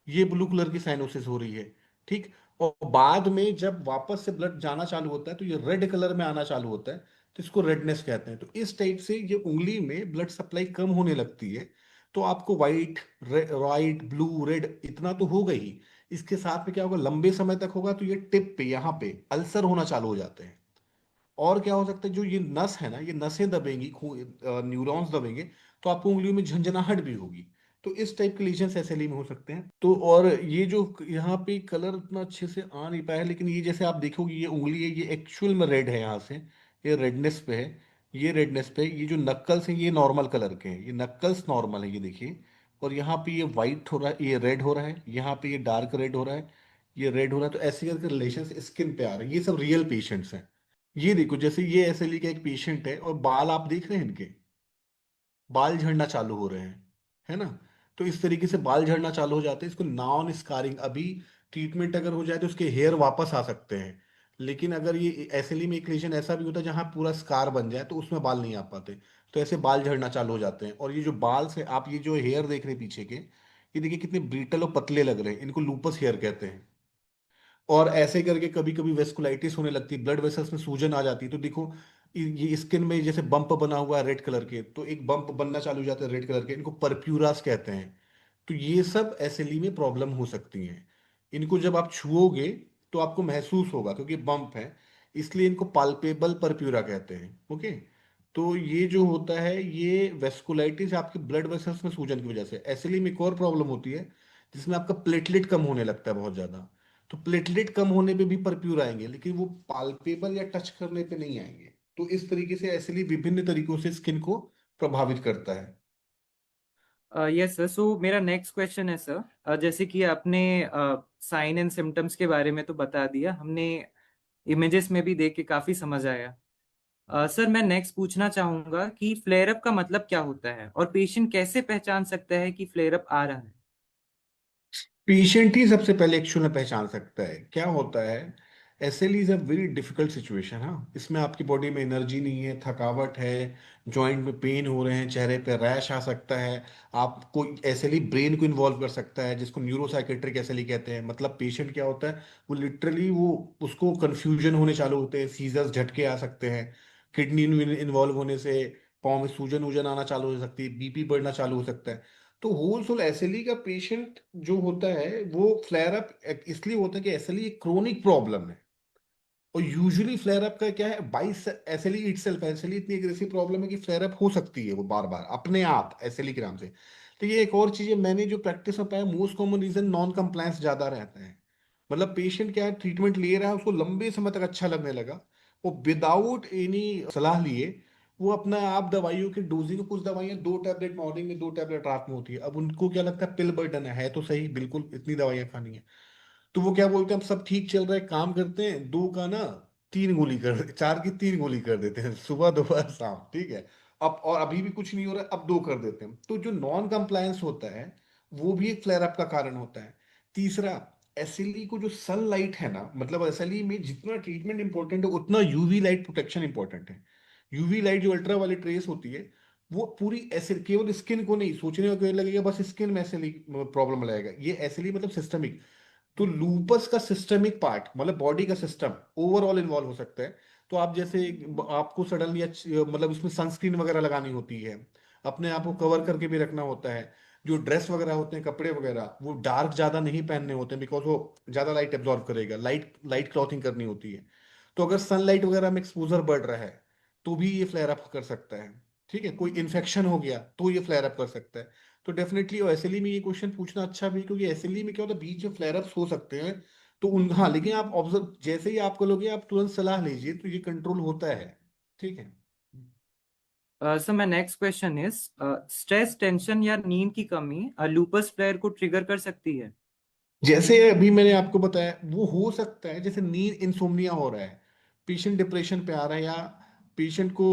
ये ब्लू कलर की साइनोसिस हो रही है। ठीक। और बाद में जब वापस से ब्लड जाना चालू होता है तो ये रेड कलर में आना चालू होता है, तो इसको रेडनेस कहते हैं। तो इस टाइप से ये उंगली में ब्लड सप्लाई कम होने लगती है। तो आपको वाइट, वाइट, ब्लू, रेड इतना तो होगा ही, इसके साथ में क्या होगा, लंबे समय तक होगा तो ये टिप पे यहाँ पे अल्सर होना चालू हो जाते हैं। और क्या हो सकता है, जो ये नस है ना, ये नसें दबेंगी, न्यूरॉन्स दबेंगे, तो आपको उंगलियों में झंझनाहट भी होगी। तो इस टाइप के लीजन्स एसएलई में हो सकते हैं। तो और ये जो यहाँ पे कलर उतना अच्छे से आ नहीं पाया, लेकिन ये जैसे आप देखोगे ये उंगली है, ये एक्चुअल में रेड है यहाँ से, ये रेडनेस पे है। ये रेडनेस पे, ये जो नक्कल्स हैं ये नॉर्मल कलर के हैं, ये नक्कल्स नॉर्मल है, ये देखिए। और यहाँ पे ये वाइट हो रहा है, ये रेड हो रहा है, यहाँ पे ये डार्क रेड हो रहा है, ये रेड हो रहा है। तो ऐसे करके रिलेशन स्किन पे आ रहे हैं, ये सब रियल पेशेंट्स हैं। ये देखो जैसे ये एसएलई का एक पेशेंट है और बाल आप देख रहे हैं इनके, बाल झड़ना चालू हो रहे हैं, है ना। तो इस तरीके से बाल झड़ना चालू हो जाते हैं, इसको नॉन स्कारिंग, अभी ट्रीटमेंट अगर हो जाए तो उसके हेयर वापस आ सकते हैं। लेकिन अगर ये एसएलई में एक लेजन ऐसा भी होता है जहां पूरा स्कार बन जाए तो उसमें बाल नहीं आ पाते। तो ऐसे बाल झड़ना चालू हो जाते हैं। और ये जो बाल से आप ये जो हेयर देख रहे हैं पीछे के, ये देखिए कितने ब्रीटल और पतले लग रहे हैं, इनको लूपस हेयर कहते हैं। और ऐसे करके कभी कभी वेस्कुलाइटिस होने लगती है, ब्लड वेसल्स में सूजन आ जाती है। तो देखो ये स्किन में जैसे बम्प बना हुआ है रेड कलर के, तो एक बम्प बनना चालू हो जाता है रेड कलर के, इनको परप्यूरास कहते हैं। तो ये सब एसएलई में प्रॉब्लम हो सकती हैं। इनको जब आप छुओगे तो आपको महसूस होगा, क्योंकि बम्प है, इसलिए इनको पाल्पेबल परप्यूरा कहते हैं। ओके। तो ये जो होता है, ये वेस्कुलाइटिस आपके ब्लड वेसल्स में सूजन की वजह से। एसिली में एक और प्रॉब्लम होती है जिसमें आपका प्लेटलेट कम होने लगता है बहुत ज्यादा। तो प्लेटलेट कम होने पे भी परप्यूर आएंगे, लेकिन वो पाल्पेबल या टच करने पे नहीं आएंगे। तो इस तरीके से एसिली विभिन्न तरीकों से स्किन को प्रभावित करता है। यस सर, सो मेरा नेक्स्ट क्वेश्चन है सर, जैसे कि आपने साइन एंड सिम्टम्स के बारे में तो बता दिया, हमने इमेजेस में भी देख के काफी समझ आया। सर मैं नेक्स्ट पूछना चाहूंगा कि फ्लेयर अप का मतलब क्या होता है और पेशेंट कैसे पहचान सकता है कि फ्लेयर अप आ रहा है। पेशेंट ही सबसे पहले एक्चुअल में पहचान सकता है क्या होता है। SL is a very difficult situation. हाँ, इसमें आपकी बॉडी में एनर्जी नहीं है, थकावट है, जॉइंट में पेन हो रहे हैं, चेहरे पे रैश आ सकता है। आपको एसएलई ब्रेन को इन्वॉल्व कर सकता है, जिसको न्यूरोसाइकेट्रिक एसएलई कहते हैं। मतलब पेशेंट क्या होता है, वो लिटरली वो उसको कंफ्यूजन होने चालू होते हैं, सीजर्स झटके आ सकते हैं, किडनी इन्वॉल्व होने से पाँव में सूजन वूजन आना चालू हो सकती है, बीपी बढ़ना चालू हो सकता है। तो होल सोल एसएलई का पेशेंट जो होता है वो फ्लेयर अप इसलिए होता है कि एसएलई एक क्रोनिक प्रॉब्लम है। और यूजुअली फ्लेयर अप का क्या है, बाइस एसएलई इटसेल्फ, एसएलई इतनी एग्रेसिव प्रॉब्लम है कि फ्लेयर अप हो सकती है वो बार बार अपने आप एसएलई के नाम से। तो ये एक और चीज है, मैंने जो प्रैक्टिस में पाया, most common reason non compliance ज्यादा रहता है। मतलब पेशेंट क्या है, ट्रीटमेंट ले रहा है, उसको लंबे समय तक अच्छा लगने लगा, वो विदाउट एनी सलाह लिए वो अपना आप दवाइयों की डोजिंग, कुछ दवाइयां 2 टैबलेट मॉर्निंग में, 2 टैबलेट रात में होती है। अब उनको क्या लगता है पिल बर्डन है तो सही, बिल्कुल इतनी दवाइयां खानी है। तो वो क्या बोलते हैं, हम सब ठीक चल रहा है, काम करते हैं, दो का ना तीन गोली कर, चार की तीन गोली कर देते हैं, सुबह दोपहर शाम, ठीक है। अब और अभी भी कुछ नहीं हो रहा है, अब दो कर देते हैं। तो जो नॉन कंप्लायंस होता है वो भी एक फ्लेयर अप का कारण होता है। तीसरा, एसएलई को जो सनलाइट है ना, मतलब एसएलई में जितना ट्रीटमेंट इंपॉर्टेंट है उतना यूवी लाइट प्रोटेक्शन इंपॉर्टेंट है। यूवी लाइट जो अल्ट्रा वायलेट रेस होती है, वो पूरी ऐसे केवल स्किन को नहीं, सोचने को लगेगा बस स्किन में एसएलई प्रॉब्लम लगेगा, ये एसएलई मतलब सिस्टमिक। तो लूपस का सिस्टमिक पार्ट मतलब बॉडी का सिस्टम ओवरऑल इन्वॉल्व हो सकता है। तो आप जैसे आपको सडनली मतलब उसमें सनस्क्रीन वगैरह लगानी होती है, अपने आप को कवर करके भी रखना होता है। जो ड्रेस वगैरह होते हैं, कपड़े वगैरह, वो डार्क ज्यादा नहीं पहनने होते हैं, बिकॉज वो ज्यादा लाइट एब्जॉर्ब करेगा, लाइट लाइट क्लॉथिंग करनी होती है। तो अगर सनलाइट वगैरह में एक्सपोजर बढ़ रहा है तो भी ये फ्लेयर अप कर सकता है। ठीक है, कोई इन्फेक्शन हो गया तो ये फ्लेयर अप कर सकता है। तो डेफिनेटली, और एसएलई में ये क्वेश्चन पूछना अच्छा भी है, क्योंकि एसएलई में क्या होता है, बीच में फ्लेयर अप्स हो सकते हैं। तो उन, हाँ, लेकिन आप ऑब्जर्व जैसे ही आप करोगे, आप तुरंत सलाह लीजिए, तो ये कंट्रोल होता है। ठीक है। Sir my next question is, stress, tension या नींद की कमी लूपस फ्लेयर को ट्रिगर कर सकती है। जैसे अभी मैंने आपको बताया, वो हो सकता है जैसे नींद इंसोम्निया हो रहा है, पेशेंट डिप्रेशन पे आ रहा है, या पेशेंट को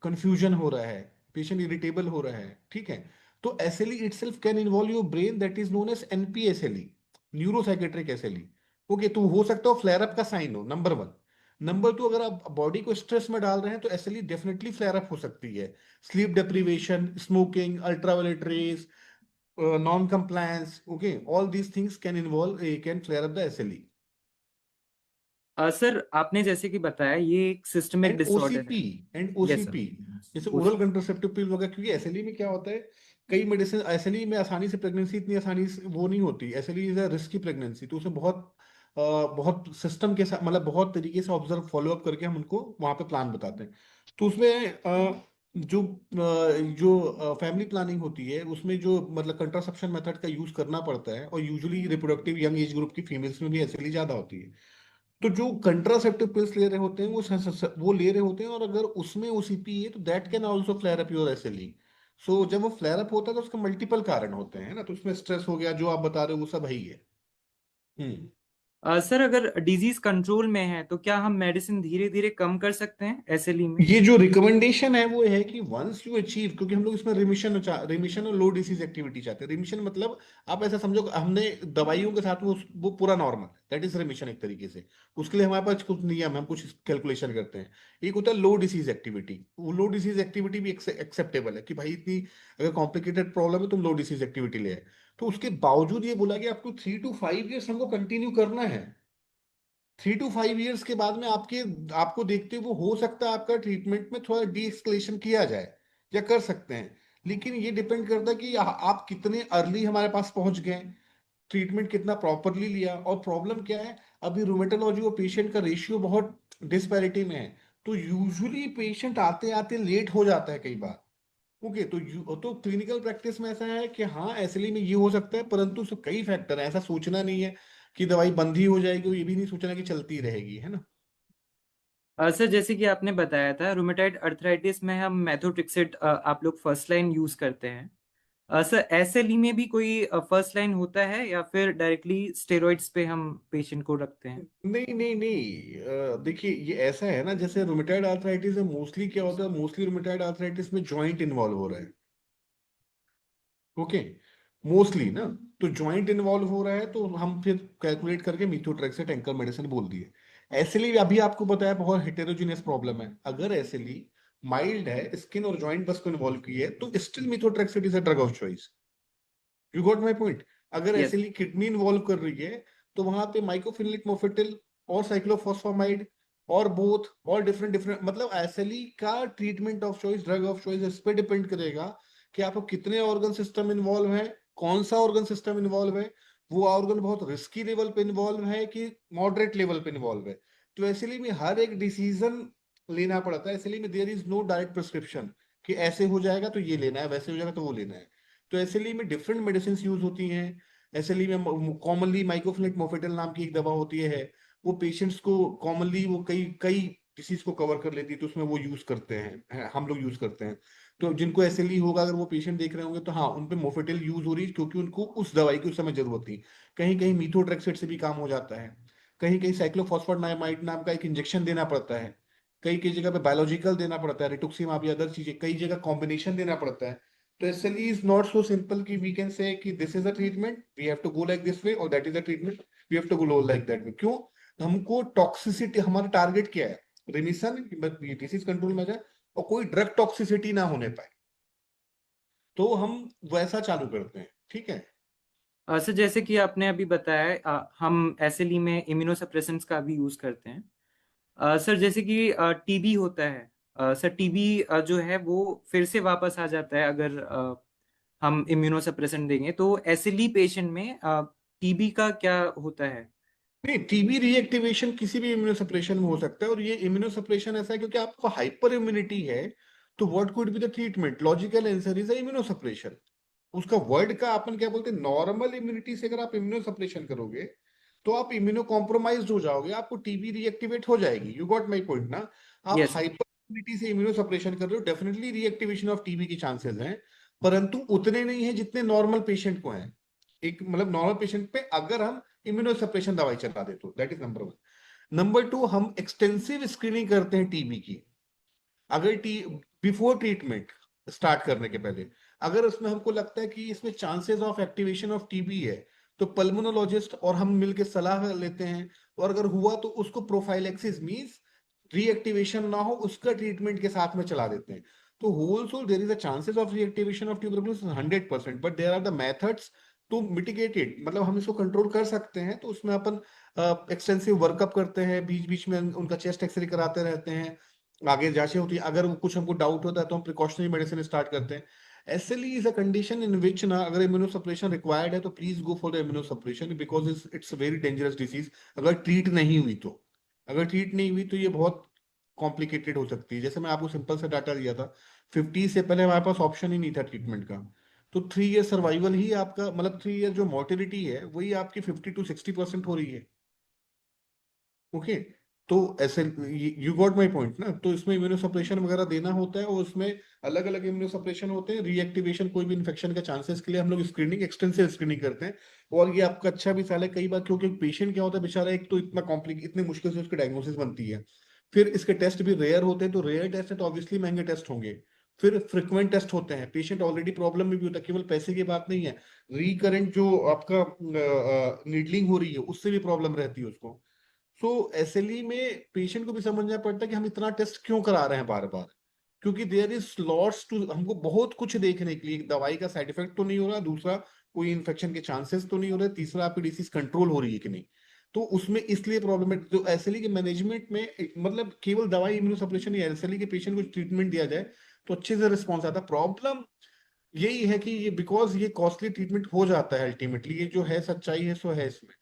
कंफ्यूजन हो रहा है, पेशेंट इरिटेबल हो रहा है, ठीक है। तो SLE itself can involve your brain, that is known as NPSLE, neuropsychiatric SLE. Okay, तो हो सकता है फ्लेयर अप का साइन हो, नंबर वन। नंबर टू, अगर आप बॉडी को स्ट्रेस में डाल रहे हैं तो एसएलई डेफिनेटली फ्लेयर अप हो सकती है। Sleep deprivation, smoking, ultraviolet rays, non-compliance, okay, all these things can involve, can flare up the SLE. Sir आपने जैसे कि बताया ये एक सिस्टमिक एंड डिसऑर्डर ओसीपी, है। एंड यस ओसीपी, जैसे सर। ओरल कंट्रासेप्टिव पिल वगैरह, क्योंकि एसएलई में क्या होता है, कई मेडिसिन एसएलई में आसानी से प्रेगनेंसी इतनी आसानी से वो नहीं होती, SLE is a risky pregnancy, तो उसे बहुत सिस्टम के साथ, मतलब बहुत तरीके से ऑब्जर्व फॉलो अप करके हम उनको वहां पे प्लान बताते हैं। तो उसमें जो फैमिली प्लानिंग होती है, उसमें जो मतलब कंट्रासेप्शन मेथड का यूज करना पड़ता है, और usually reproductive young age group की फीमेल्स में भी एसएलई ज्यादा होती है। तो जो कंट्रासेप्टिव पिल्स ले रहे होते हैं वो ले रहे होते हैं, और अगर उसमें ओसीपी है तो that can also flare up your SLE. So जब वो फ्लेयर अप होता है तो उसके मल्टीपल कारण होते हैं ना, तो उसमें स्ट्रेस हो गया, जो आप बता रहे हो वो सब है ही है। हम्म। सर अगर डिजीज कंट्रोल में है तो क्या हम मेडिसिन धीरे धीरे कम कर सकते हैं एसएलई में। ये जो रिकमेंडेशन है वो है कि वंस यू अचीव, क्योंकि हम लोग इसमें रिमिशन और लो डिसीज एक्टिविटी चाहते हैं। रिमिशन मतलब आप ऐसा समझो कि हमने दवाइयों के साथ वो पूरा नॉर्मल, दैट इज रिमिशन एक तरीके से। उसके लिए हमारे पास कुछ नियम है, हम कुछ कैलकुलेशन करते हैं। एक होता है लो डिसीज एक्टिविटी, वो लो डिसीज एक्टिविटी भी एक्सेप्टेबल है कि भाई इतनी अगर कॉम्प्लिकेटेड प्रॉब्लम है, तुम लो डिसीज एक्टिविटी ले आए। तो उसके बावजूद ये बोला कि आपको 3 to 5 years हमको कंटिन्यू करना है। 3 to 5 years के बाद में आपको देखते हुए हो सकता है आपका ट्रीटमेंट में थोड़ा डी एस्केलेशन किया जाए, या कर सकते हैं। लेकिन ये डिपेंड करता है कि आप कितने अर्ली हमारे पास पहुंच गए। ट्रीटमेंट कितना प्रॉपरली लिया, और प्रॉब्लम क्या है, अभी रूमेटोलॉजी और पेशेंट का रेशियो बहुत डिस्पैरिटी में है। तो यूजुअली पेशेंट आते आते लेट हो जाता है कई बार। ओके, तो क्लिनिकल प्रैक्टिस में ऐसा है कि हाँ एसएलई में ये हो सकता है, परंतु उसमें कई फैक्टर है। ऐसा सोचना नहीं है कि दवाई बंद ही हो जाएगी, और ये भी नहीं सोचना कि चलती रहेगी, है ना। सर, जैसे कि आपने बताया था रूमेटॉइड अर्थराइटिस में हम मेथोट्रेक्सेट आप लोग फर्स्ट लाइन यूज करते हैं। सर, एसएलई में भी कोई फर्स्ट लाइन होता है या फिर डायरेक्टली स्टेरॉइड्स पे हम पेशेंट को रखते हैं? नहीं नहीं नहीं, देखिए ये ऐसा है ना, जैसे रूमेटॉइड आर्थराइटिस में मोस्टली क्या होता है, मोस्टली रूमेटॉइड आर्थराइटिस में जॉइंट इन्वॉल्व हो रहा है। ओके, मोस्टली ना, तो जॉइंट इन्वॉल्व हो रहा है, तो हम फिर कैलकुलेट करके मीथोट्रेक्सेट एंकर मेडिसिन बोल दिए। एसएलई अभी आपको बताया बहुत हेटेरोजेनियस प्रॉब्लम है। अगर एसएलई माइल्ड है, स्किन और जॉइंट बस को इन्वॉल्व की है, तो still methotrexate is a drug of choice. You got my point. अगर यस। एसएलई किडनी इन्वॉल्व कर रही है, तो वहां पे माइक्रोफिनलिक मोफेटिल और साइक्लोफॉस्फामाइड और बोथ और डिफरेंट डिफरेंट, मतलब एसएलई का treatment of choice, drug of choice इस पे डिपेंड करेगा कि आपको कितने ऑर्गन सिस्टम इन्वॉल्व है, कौन सा ऑर्गन सिस्टम इन्वॉल्व है, वो ऑर्गन बहुत रिस्की लेवल पे इन्वॉल्व है कि मॉडरेट लेवल पे इन्वॉल्व है। तो एसएलई में हर एक डिसीजन लेना पड़ता है। एसएलई में there is no direct prescription कि ऐसे हो जाएगा तो ये लेना है, वैसे हो जाएगा तो वो लेना है। तो एसएलई में डिफरेंट मेडिसिन यूज होती हैं। एसएलई में कॉमनली माइक्रोफिलिक मोफेटल नाम की एक दवा होती है, वो पेशेंट्स को कॉमनली वो कई कई डिसीज को कवर कर लेती है, तो उसमें वो यूज करते हैं, हम लोग यूज करते हैं। तो जिनको एसएलई होगा, अगर वो पेशेंट देख रहे होंगे, तो हाँ उन पे मोफेटिल यूज हो रही है, क्योंकि उनको उस दवाई की उस समय जरूरत थी। कहीं कहीं मीथोट्रेक्सेट से भी काम हो जाता है, कहीं कहीं साइक्लोफॉस्फेटामाइड नाम का एक इंजेक्शन देना पड़ता है, कई कई जगह पे बायोलॉजिकल देना पड़ता है, रिटुक्सीमाब या अदर चीजें, कई जगह कॉम्बिनेशन देना पड़ता है। तो SLE is not so simple कि we can say कि this is a treatment, we have to go like this way, और that is a treatment, we have to go like that way। क्यों? हमको टॉक्सिसिटी, हमारा टारगेट क्या है, रिमिशन, डिसीज कंट्रोल में जाए और कोई ड्रग टॉक्सिसिटी ना होने पाए, तो हम वैसा चालू करते हैं। ठीक है। सर, जैसे कि आपने अभी बताया हम एसएलई में इम्यूनोसप्रेसेंट्स का भी यूज करते हैं। सर, जैसे कि टीबी होता है। सर, टीबी जो है वो फिर से वापस आ जाता है अगर हम इम्यूनोसप्रेसेंट देंगे, तो एसएलई पेशेंट में टीबी का क्या होता है? नहीं, टीबी रीएक्टिवेशन किसी भी इम्यूनोसप्रेशन में हो सकता है, और ये इम्यूनोसप्रेशन ऐसा है क्योंकि आपको हाइपर इम्यूनिटी है। तो what could be the treatment? Logical answer is immunosuppression. उसका वर्ड का अपन क्या बोलते हैं, नॉर्मल इम्यूनिटी से अगर आप इम्यूनो सप्रेशन करोगे, तो आप इम्यूनो कॉम्प्रोमाइज हो जाओगे, आपको टीबी रीएक्टिवेट हो जाएगी। यू गॉट माई पॉइंट ना। आप यस। हाइपर इम्यूनिटी से इम्यूनो सप्रेशन कर रहे हो, डेफिनेटली रीएक्टिवेशन ऑफ टीबी के चांसेस हैं, परंतु उतने नहीं है जितने नॉर्मल पेशेंट को हैं। एक मतलब नॉर्मल पेशेंट पे अगर हम इम्यूनो सप्रेशन दवाई चला दे, तो that is number one. Number to, हम एक्सटेंसिव स्क्रीनिंग करते हैं टीबी की। अगर बिफोर ट्रीटमेंट स्टार्ट करने के पहले, अगर उसमें हमको लगता है कि इसमें chances of activation of TB है, तो पल्मोनोलॉजिस्ट और हम मिलकर सलाह लेते हैं, और अगर हुआ तो उसको प्रोफाइलेक्सिस मींस रीएक्टिवेशन ना हो उसका ट्रीटमेंट के साथ में चला देते हैं। तो whole soul there is a chances of reactivation of tuberculosis 100%, but there are the methods to mitigate it, मतलब हम इसको कंट्रोल कर सकते हैं। तो उसमें अपन एक्सटेंसिव वर्कअप करते हैं, बीच बीच में उनका चेस्ट एक्सरे कराते रहते हैं, आगे जांचें होती है, अगर वो कुछ हमको डाउट होता है तो हम प्रिकॉशनरी मेडिसिन स्टार्ट करते हैं। SLE is a condition in which ना, अगर इम्यूनोसप्रेशन रिक्वायर्ड है तो please go for the immunosuppression, because it's very dangerous disease. अगर ट्रीट नहीं हुई तो, अगर ट्रीट नहीं हुई तो ये बहुत कॉम्प्लिकेटेड हो सकती है। जैसे मैं आपको सिंपल सा डाटा दिया था, 50 से पहले हमारे पास ऑप्शन ही नहीं था ट्रीटमेंट का। तो 3 ईयर सर्वाइवल ही आपका, मतलब 3 ईयर जो मोर्टेलिटी है वही आपकी 50 to 60% हो रही है। ओके, तो ऐसे, यू गॉट माय पॉइंट ना। तो इसमें इम्यूनो सप्रेशन वगैरह देना होता है, और उसमें अलग अलग इम्यूनो सप्रेशन होते हैं। रीएक्टिवेशन कोई भी इन्फेक्शन के चांसेस के लिए हम लोग स्क्रीनिंग, एक्सटेंसिव स्क्रीनिंग करते हैं। और ये आपका अच्छा भी सवाल है कई बार, क्योंकि पेशेंट क्या होता है बेचारा, एक तो इतना कॉम्प्लिकेट, इतनी मुश्किल से उसकी डायग्नोसिस बनती है, फिर इसके टेस्ट भी रेयर होते हैं, तो रेयर टेस्ट है तो ऑब्वियसली महंगे टेस्ट होंगे। फिर फ्रिक्वेंट टेस्ट होते हैं, पेशेंट ऑलरेडी प्रॉब्लम में भी होता है, केवल पैसे की बात नहीं है, रिकरेंट जो आपका नीडलिंग हो रही है उससे भी प्रॉब्लम रहती है उसको। सो एसएलई में पेशेंट को भी समझना पड़ता है कि हम इतना टेस्ट क्यों करा रहे हैं बार बार, क्योंकि देयर इज लॉट्स टू, हमको बहुत कुछ देखने के लिए, दवाई का साइड इफेक्ट तो नहीं हो रहा, दूसरा कोई इन्फेक्शन के चांसेस तो नहीं हो रहे, तीसरा आपकी डिसीज कंट्रोल हो रही है कि नहीं। तो उसमें इसलिए प्रॉब्लम है। तो एसएलई के मैनेजमेंट में मतलब केवल दवाई इम्यूनोसप्रेशन या एसएलई के पेशेंट को ट्रीटमेंट दिया जाए तो अच्छे से रिस्पॉन्स आता है। प्रॉब्लम यही है कि ये बिकॉज ये कॉस्टली ट्रीटमेंट हो जाता है अल्टीमेटली, ये जो है सच्चाई है सो है इसमें।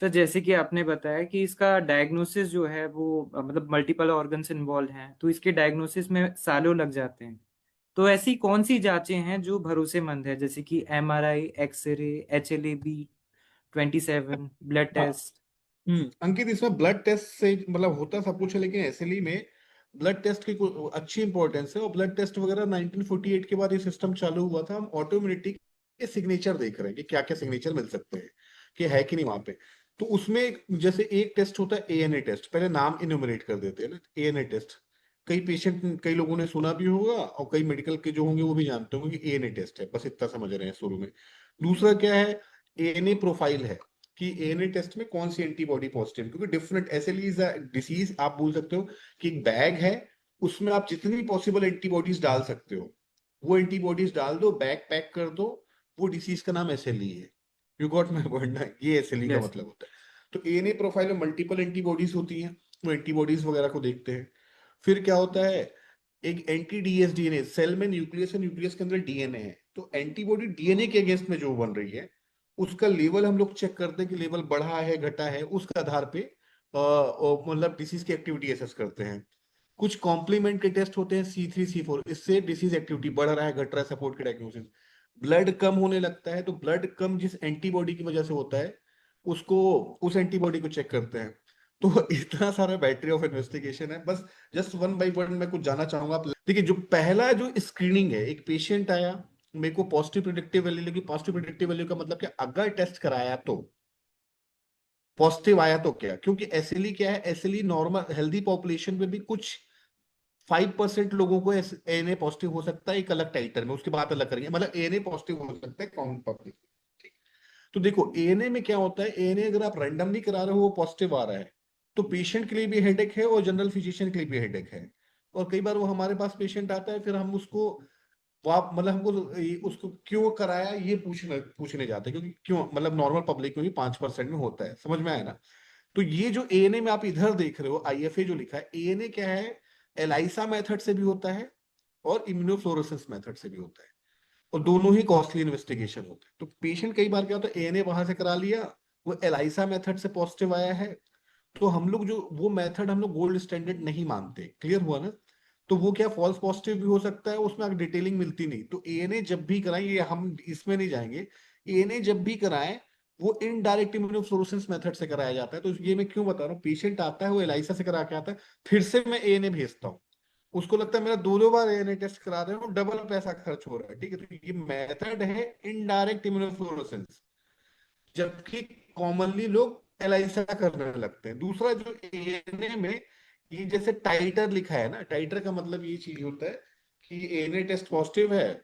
तो जैसे कि आपने बताया कि इसका डायग्नोसिस जो है वो मतलब मल्टीपल ऑर्गन्स इन्वॉल्व हैं, तो इसके डायग्नोसिस में सालों लग जाते हैं। तो ऐसी कौन सी जांचें हैं जो भरोसेमंद है, जैसे कि MRI, एक्सरे, HLA-B27, ब्लड हाँ। टेस्ट? अंकित, इसमें ब्लड टेस्ट से मतलब होता सब कुछ है, लेकिन एसएलई में ब्लड टेस्ट की अच्छी इंपॉर्टेंस है। और ब्लड टेस्ट वगैरह 1948 के बाद ये सिस्टम चालू हुआ था। हम ऑटोमेटिक के सिग्नेचर देख रहे हैं कि क्या क्या सिग्नेचर मिल सकते हैं, कि है कि नहीं वहां पे। तो उसमें जैसे एक टेस्ट होता है एएनए टेस्ट, पहले नाम इन्यूमरेट कर देते हैं ना, एएनए टेस्ट। कई पेशेंट, कई लोगों ने सुना भी होगा और कई मेडिकल के जो होंगे वो भी जानते होंगे कि एएनए टेस्ट है, बस इतना समझ रहे हैं शुरू में। दूसरा क्या है, एएनए प्रोफाइल है, कि एएनए टेस्ट में कौन सी एंटीबॉडी पॉजिटिव, क्योंकि different SLE is a disease. आप बोल सकते हो कि एक बैग है, उसमें आप जितनी पॉसिबल एंटीबॉडीज डाल सकते हो वो एंटीबॉडीज डाल दो, बैग पैक कर दो। वो डिसीज का नाम एसएलई है। यू गॉट माय पॉइंट ना, ये एसएलई का यस। मतलब होता है। तो एएनए प्रोफाइल में मल्टीपल एंटीबॉडीज होती हैं, वो एंटीबॉडीज वगैरह को देखते हैं। फिर क्या होता है, एक एंटी डीएस डीएनए, सेल में न्यूक्लियस है, न्यूक्लियस के अंदर डीएनए है, तो एंटीबॉडी डीएनए के अगेंस्ट में जो बन रही है उसका लेवल हम लोग चेक करते हैं कि लेवल बढ़ा है घटा है, उसके आधार पे मतलब डिसीज की एक्टिविटी असेस करते हैं। कुछ कॉम्प्लीमेंट के टेस्ट होते हैं C3 C4, इससे डिसीज एक्टिविटी बढ़ रहा है घट रहा है, सपोर्ट के डायग्नोसिस। ब्लड कम होने लगता है तो ब्लड कम जिस एंटीबॉडी की वजह से होता है उसको, उस एंटीबॉडी को चेक करते हैं। तो इतना सारा बैटरी ऑफ इन्वेस्टिगेशन है, बस जस्ट वन बाई वन मैं कुछ जाना चाहूंगा आप। देखिए, जो पहला जो स्क्रीनिंग है, एक पेशेंट आया, मेरे को पॉजिटिव प्रिडिक्टिव वैल्यू लगी। पॉजिटिव प्रिडिक्टिव वैल्यू का मतलब क्या, अगर टेस्ट कराया तो पॉजिटिव आया तो क्या, क्योंकि एसएलई क्या है, एसएलई नॉर्मल हेल्दी पॉपुलेशन में भी कुछ 5% लोगों को एएनए पॉजिटिव हो सकता है, एक अलग टाइटर में, उसकी बात अलग करेंगे। मतलब एएनए पॉजिटिव हो सकता है काउंट पब्लिक। तो देखो एएनए में क्या होता है, एएनए अगर आप रैंडमली करा रहे हो वो पॉजिटिव आ रहा है तो पेशेंट के लिए भी हेडेक है और जनरल फिजिशियन के लिए भी हेडेक है। और कई बार वो हमारे पास पेशेंट आता है, फिर हम उसको आप मतलब हमको उसको क्यों कराया ये पूछने पूछने जाते हैं, क्योंकि क्यों, मतलब नॉर्मल पब्लिक में भी 5% में होता है, समझ में आया ना। तो ये जो एएनए में आप इधर देख रहे हो आईएफए जो लिखा है, एएनए क्या है, एलाइसा मेथड से भी होता है और इम्यूनोफ्लोरेसेंस मेथड से भी होता है, और दोनों ही कॉस्टली इन्वेस्टिगेशन होते हैं। तो पेशेंट कई बार क्या होता है, एएनए वहां से करा लिया, वो एलाइसा मेथड से पॉजिटिव आया है, तो हम लोग जो वो मेथड हम लोग गोल्ड स्टैंडर्ड नहीं मानते, क्लियर हुआ ना। तो वो क्या फॉल्स पॉजिटिव भी हो सकता है, उसमें आगे डिटेलिंग मिलती नहीं। तो एएनए जब भी कराएं, ये हम इसमें नहीं जाएंगे, एएनए जब भी कराएं वो इनडायरेक्ट इम्यूनोफ्लोरेसेंस मेथड से कराया जाता है। तो ये मैं क्यों बता रहा हूँ, पेशेंट आता है वो एलाइसा से करा के आता है, फिर से मैं एएनए भेजता हूँ, उसको लगता है मेरा दो दो बार एएनए टेस्ट करा रहे हो, डबल पैसा खर्च हो रहा है, ठीक है। तो ये मेथड है इनडायरेक्ट इम्यूनोफ्लोरेसेंस, जबकि कॉमनली लोग एलाइसा करने लगते हैं। दूसरा जो एएनए में ये जैसे टाइटर लिखा है ना, टाइटर का मतलब ये चीज होता है कि एएनए टेस्ट पॉजिटिव है,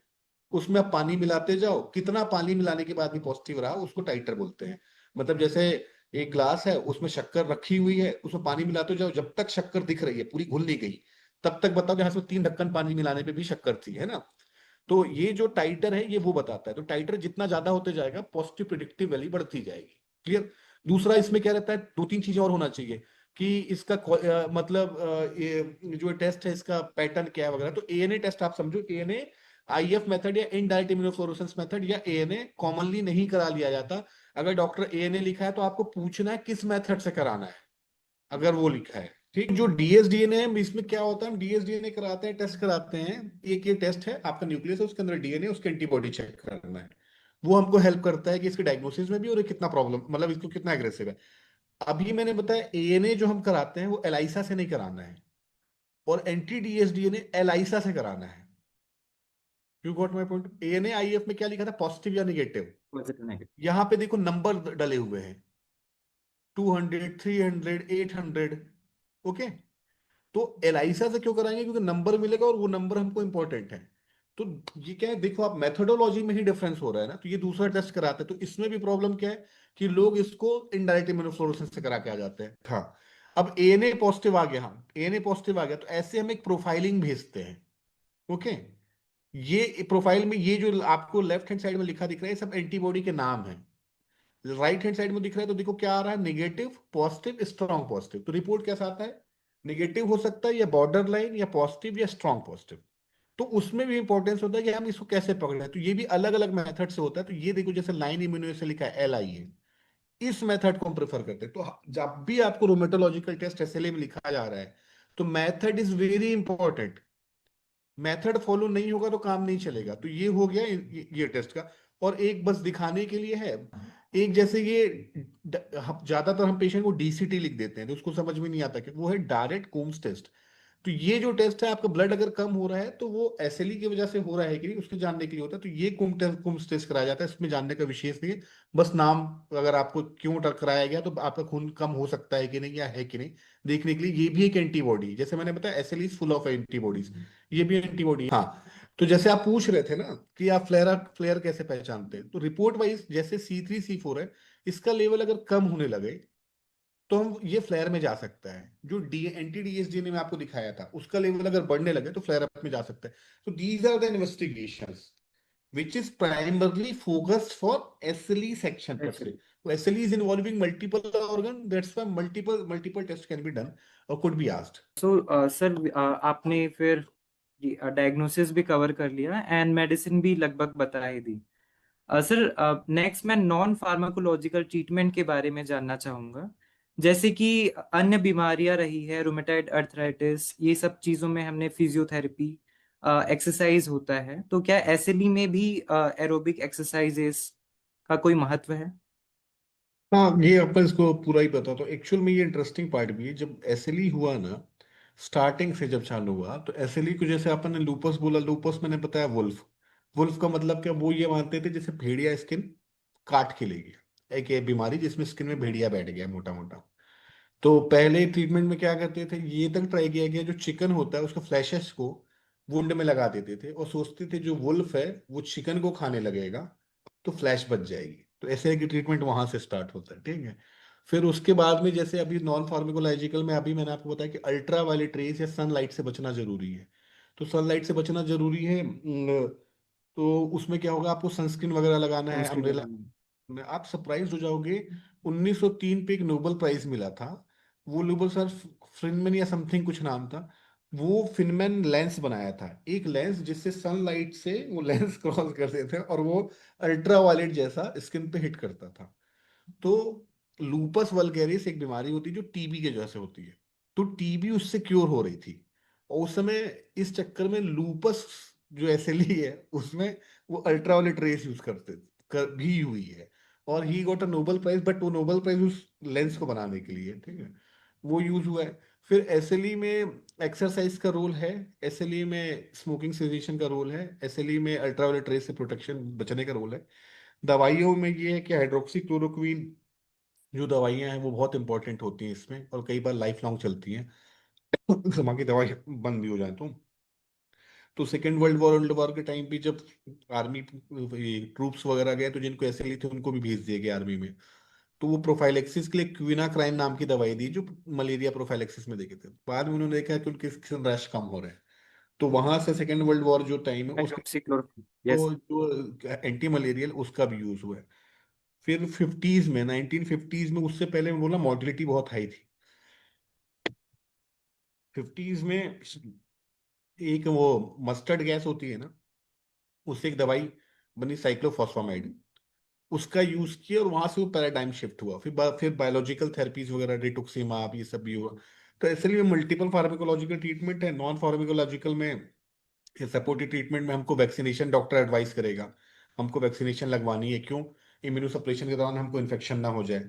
उसमें आप पानी मिलाते जाओ, कितना पानी मिलाने के बाद भी पॉजिटिव रहा उसको टाइटर बोलते हैं। मतलब जैसे एक ग्लास है उसमें शक्कर रखी हुई है, उसमें पानी मिलाते जाओ, जब तक शक्कर दिख रही है पूरी घुल नहीं गई, तब तक बताओ, जहां से 3 ढक्कन पानी मिलाने पे भी शक्कर थी, है ना। तो ये जो टाइटर है ये वो बताता है, तो टाइटर जितना ज्यादा होते जाएगा पॉजिटिव प्रिडिक्टिव वैल्यू बढ़ती जाएगी, क्लियर। दूसरा इसमें क्या रहता है, दो तीन चीजें और होना चाहिए कि इसका मतलब ये जो टेस्ट है इसका पैटर्न क्या है वगैरह। तो एएनए टेस्ट आप समझो, एएनए आईएफ मेथड या इनडायरेक्ट इम्यूनोफ्लोरेसेंस मेथड या एएनए कॉमनली नहीं करा लिया जाता। अगर डॉक्टर एएनए लिखा है तो आपको पूछना है किस मेथड से कराना है, अगर वो लिखा है, ठीक। जो डीएसडीएनए है इसमें क्या होता है, हम डीएसडीएनए कराते हैं, टेस्ट कराते हैं। एक ये टेस्ट है, आपका न्यूक्लियस है उसके अंदर डीएनए, उसके एंटीबॉडी चेक करना है। वो हमको हेल्प करता है कि इसके डायग्नोसिस में भी, और ये कितना प्रॉब्लम, मतलब इसको कितना एग्रेसिव है। अभी मैंने बताया एएनए जो हम कराते हैं वो एलाइसा से नहीं कराना है, और एंटी डीएसडीएनए एलाइसा से कराना है। You got my point. ANA if में क्या लिखा था, पॉजिटिव या निगेटिव। Positive, negative. यहाँ पे देखो नंबर डले हुए हैं, 200, 300, 800। ओके। तो एलाइसा से क्यों कराएंगे, क्योंकि नंबर मिलेगा और वो नंबर हमको इंपॉर्टेंट है। तो ये क्या है, देखो आप मेथोडोलॉजी में ही डिफरेंस हो रहा है ना। तो ये दूसरा टेस्ट कराते हैं, तो इसमें भी प्रॉब्लम क्या है कि लोग इसको इनडायरेक्ट इम्यूनोफ्लोरेसेंस से करा के आ जाते हैं। हाँ। अब एएनए पॉजिटिव आ गया, हाँ एएनए पॉजिटिव आ गया, तो ऐसे हम एक प्रोफाइलिंग भेजते हैं। ओके। ये प्रोफाइल में ये जो आपको लेफ्ट हैंड साइड में लिखा दिख रहा है ये सब एंटीबॉडी के नाम है। राइट हैंड साइड में दिख रहा है तो देखो क्या आ रहा है, निगेटिव, पॉजिटिव, स्ट्रॉन्ग पॉजिटिव। तो रिपोर्ट कैसा आता है, निगेटिव हो सकता है या बॉर्डर लाइन या पॉजिटिव या स्ट्रॉन्ग पॉजिटिव। तो उसमें भी इंपॉर्टेंस होता है कि हम इसको कैसे पकड़े, तो ये भी अलग अलग मेथड से होता है। तो ये देखो जैसे लाइन इम्यूनो से लिखा है LIA, इस मेथड को हम प्रेफर करते हैं। तो जब भी आपको रोमेटोलॉजिकल टेस्ट SLA में लिखा जा रहा है, तो method is very important. Method follow नहीं होगा तो काम नहीं चलेगा। तो ये हो गया ये टेस्ट का। और एक बस दिखाने के लिए है, एक जैसे ये ज्यादातर हम पेशेंट को DCT लिख देते हैं, तो उसको समझ में नहीं आता कि वो है डायरेक्ट कोम्स टेस्ट। तो ये जो टेस्ट है, आपका ब्लड अगर कम हो रहा है तो वो SLE की वजह से हो रहा है कि नहीं, उसके जानने के लिए होता है। तो ये कुम्स टेस्ट कराया जाता है, इसमें जानने का विशेष नहीं है। बस नाम, अगर आपको क्यों कराया गया, तो आपका खून कम हो सकता है कि नहीं या है कि नहीं, देखने के लिए। ये भी एक एंटीबॉडी, जैसे मैंने बताया SLE is full of antibodies, ये भी एंटीबॉडी। हाँ, तो जैसे आप पूछ रहे थे ना कि आप फ्लेयर कैसे पहचानते हैं, तो रिपोर्ट वाइज जैसे C3 C4 है, इसका लेवल अगर कम होने लगे तो हम ये फ्लेयर में जा सकता है। जो DSG ने मैं आपको दिखाया था, उसका लेवल अगर बढ़ने लगे तो फ्लेयर अप में जा सकता है। तो these are the investigations which is primarily focused for SLE section per se. Actually So SLE is involving multiple organ. That's why multiple tests can be done or could be asked. So sir आपने फिर डायग्नोसिस भी कवर कर लिया एंड मेडिसिन भी लगभग बता ही दी। सर नेक्स्ट मैं नॉन फार्माकोलॉजिकल ट्रीटमेंट के बारे में जानना चाहूँगा। जैसे कि अन्य बीमारियां रही है, रोमेटाइड अर्थराइटिस, ये सब चीज़ों में हमने फिजियोथेरेपी, एक्सरसाइज होता है, तो क्या एसएलई में भी एरोबिक एक्सरसाइजेस का कोई महत्व है? हाँ, ये आपका इसको पूरा ही पता। तो एक्चुअल में ये इंटरेस्टिंग पार्ट भी है, जब SLE हुआ ना, स्टार्टिंग से जब चालू हुआ, तो SLE को जैसे अपन ने लूपस बोला, लूपस मैंने बताया वुल्फ। वुल्फ का मतलब क्या, वो ये मानते थे जैसे भेड़िया स्किन काट के लेगी, एक ये बीमारी जिसमें स्किन में भेड़िया बैठ गया मोटा मोटा। तो पहले ट्रीटमेंट में क्या करते थे, ये तक ट्राई किया गया, जो चिकन होता है उसके फ्लैशेस को वुंड में लगा देते थे और सोचते थे जो वुल्फ है वो चिकन को खाने लगेगा तो फ्लैश बच जाएगी। तो ऐसे की ट्रीटमेंट वहां से स्टार्ट होता है, ठीक है। फिर उसके बाद में जैसे अभी नॉन फार्माकोलॉजिकल में, अभी मैंने आपको बताया कि अल्ट्रा वायलेट रेस या सनलाइट से बचना जरूरी है। तो सनलाइट से बचना जरूरी है। तो उसमें क्या होगा, आपको सनस्क्रीन वगैरह लगाना है, सनस्क्रीन अम्ब्रेला लगाना है। में। आप सरप्राइज हो जाओगे, 1903 पे एक नोबेल प्राइज मिला था। वो नोबेल सर फ्रिनमैन या समथिंग कुछ नाम था। वो फिनमैन लेंस बनाया था, एक लेंस जिससे सनलाइट से वो लेंस क्रॉस करते थे और वो अल्ट्रा वायलेट जैसा स्किन पे हिट करता था। तो लूपस वल्गैरिस एक बीमारी होती है जो TB के जैसे होती है। तो TB उससे क्योर हो रही थी, और उस समय इस चक्कर में लूपस जो SLE है उसमें वो अल्ट्रावायलेट रेस यूज भी हुई है। और he got a Nobel prize, but वो नोबेल प्राइज उस लेंस को बनाने के लिए, ठीक है, वो यूज हुआ है। फिर SLE में एक्सरसाइज का रोल है, SLE में स्मोकिंग सेजेशन का रोल है, SLE में अल्ट्रावायलेट रेस से प्रोटेक्शन बचने का रोल है। दवाइयों में ये है कि हाइड्रोक्सी क्लोरोक्वीन जो दवाइयां हैं वो बहुत इंपॉर्टेंट होती हैं इसमें, और कई बार लाइफ लॉन्ग चलती हैं। समय की दवाई बंद भी हो जाए तो सेकेंड वर्ल्ड वॉर के टाइम पे जब आर्मी ट्रूप्स वगैरह गए, तो जिनको ऐसे ली थे उनको भी भेज दिया गया आर्मी में। तो वो प्रोफाइलेक्सिस के लिए क्विनाक्राइन नाम की दवाई दी, जो मलेरिया प्रोफाइलेक्सिस में देखे थे। बाद में उन्होंने देखा कि उनके स्किन रैश कम हो रहे हैं। तो वहां से सेकेंड वर्ल्ड वॉर जो टाइम है उसके, हाइड्रोक्सीक्लोरोक्विन, यस। तो जो एंटी मलेरियल उसका भी यूज हुआ है। फिर 1950s में, उससे पहले मैं बोला मॉर्टिलिटी बहुत हाई थी। 50s में एक वो मस्टर्ड गैस होती है ना, उससे एक दवाई बनी साइक्लोफॉस्फामाइड, उसका यूज किया और वहां से वो पैराडाइम शिफ्ट हुआ। फिर बायोलॉजिकल थेरेपीज वगैरह, रिटुक्सीमाब, ये सब भी हुआ। तो इसलिए मल्टीपल फार्माकोलॉजिकल ट्रीटमेंट है। नॉन फार्माकोलॉजिकल में सपोर्टिव ट्रीटमेंट में हमको वैक्सीनेशन डॉक्टर एडवाइस करेगा, हमको वैक्सीनेशन लगवानी है। क्यों? इम्यूनो सप्रेशन के दौरान हमको इन्फेक्शन ना हो जाए।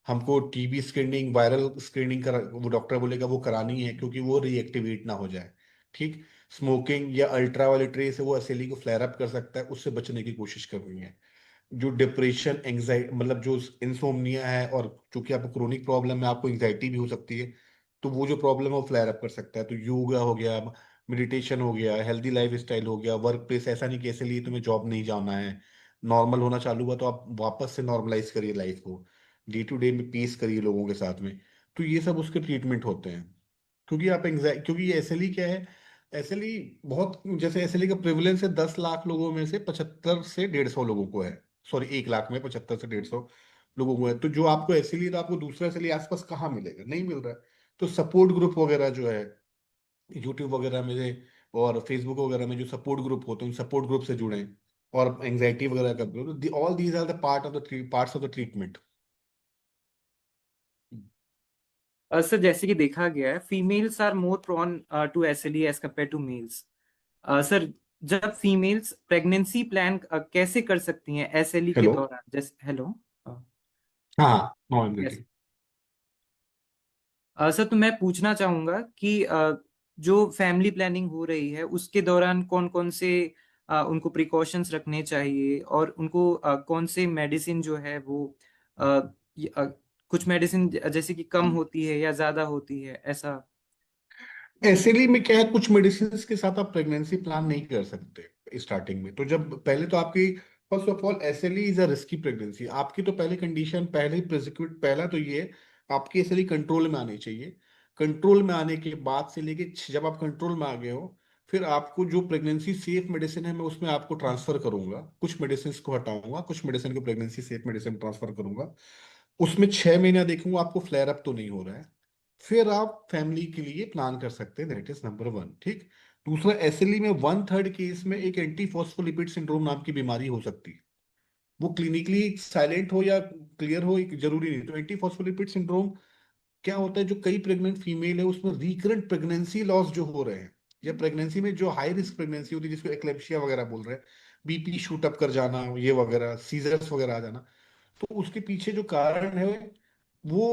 हमको TB स्क्रीनिंग, वायरल स्क्रीनिंग करा, वो डॉक्टर बोलेगा वो करानी है, क्योंकि वो रीएक्टिवेट ना हो जाए। ठीक। स्मोकिंग या अल्ट्रा वायलेट रे से वो SLE को फ्लेयर अप कर सकता है, उससे बचने की कोशिश करनी है। जो डिप्रेशन, एंग्जाइटी, मतलब जो इंसोम्निया है, और चूंकि आपको क्रोनिक प्रॉब्लम है, आपको एंग्जाइटी भी हो सकती है, तो वो जो प्रॉब्लम है वो फ्लेयर अप कर सकता है। तो योगा हो गया, मेडिटेशन हो गया, हेल्दी लाइफ स्टाइल हो गया, वर्क प्लेस, ऐसा नहीं कि इसलिए तुम्हें जॉब नहीं जाना है, नॉर्मल होना चालू हुआ तो आप वापस से नॉर्मलाइज करिए लाइफ को, डे टू डे में पीस करिए लोगों के साथ में। तो ये सब उसके ट्रीटमेंट होते हैं। क्योंकि आप एंग्जाइटी, क्योंकि ये SLE क्या है, SLE बहुत, जैसे SLE का प्रेवलेंस है 10 लाख लोगों में से 75 से 150 लोगों को है। सॉरी, 1 लाख में 75 से 150 लोगों को है। तो जो आपको SLE, तो आपको दूसरा SLE आसपास कहाँ मिलेगा, नहीं मिल रहा है। तो सपोर्ट ग्रुप वगैरह जो है यूट्यूब वगैरह में, और फेसबुक वगैरह में जो सपोर्ट ग्रुप होते हैं उन सपोर्ट ग्रुप से जुड़ें, और एंग्जाइटी वगैरह का तो all these are the parts of the treatment. Sir जैसे कि देखा गया है females are more prone to SLE as compare to males. Sir जब फीमेल्स प्रेगनेंसी प्लान कैसे कर सकती हैं एसएलई के हेलो। दौरान, जैसे हेलो। हाँ हाँ, यस। गेटिंग। सर तो मैं पूछना चाहूंगा कि जो फैमिली प्लानिंग हो रही है उसके दौरान कौन कौन से उनको प्रिकॉशंस रखने चाहिए, और उनको कौन से मेडिसिन जो है वो अ, ये, कुछ मेडिसिन जैसे कि कम होती है या ज्यादा होती है ऐसा। एसएलई में क्या है, कुछ मेडिसिन के साथ आप प्रेगनेंसी प्लान नहीं कर सकते स्टार्टिंग में। तो जब पहले तो आपकी, first of all SLE is a risky pregnancy. आपकी तो पहले कंडीशन, पहले प्रिस्क्रिप्ट पहला तो ये, आपकी एसएलई कंट्रोल में आनी चाहिए। कंट्रोल में आने के बाद से लेके जब आप कंट्रोल में आ गए हो, फिर आपको जो प्रेगनेंसी सेफ मेडिसिन है मैं उसमें आपको ट्रांसफर करूंगा, कुछ मेडिसिन को हटाऊंगा, कुछ मेडिसिन को प्रेगनेंसी सेफ मेडिसिन ट्रांसफर करूंगा। उसमें 6 महीना देखूंगा आपको फ्लेयर अप तो नहीं हो रहा है, फिर आप फैमिली के लिए प्लान कर सकते हैं। दैट इज नंबर वन, ठीक। दूसरा, एसएलई में 1/3 केस में एक एंटी फॉस्फोलिपिड सिंड्रोम नाम की बीमारी हो सकती है। वो क्लिनिकली साइलेंट हो या क्लियर हो एक जरूरी नहीं। तो एंटी फॉस्फोलिपिड सिंड्रोम क्या होता है, जो कई प्रेग्नेंट फीमेल है उसमें रिकरेंट प्रेगनेंसी लॉस जो हो रहे हैं, या प्रेगनेंसी में जो हाई रिस्क प्रेगनेंसी होती है जिसको एक्लेप्सिया वगैरह बोल रहे हैं, बीपी शूट अप कर जाना, ये वगैरह सीजर्स वगैरह आ जाना, तो उसके पीछे जो कारण है वो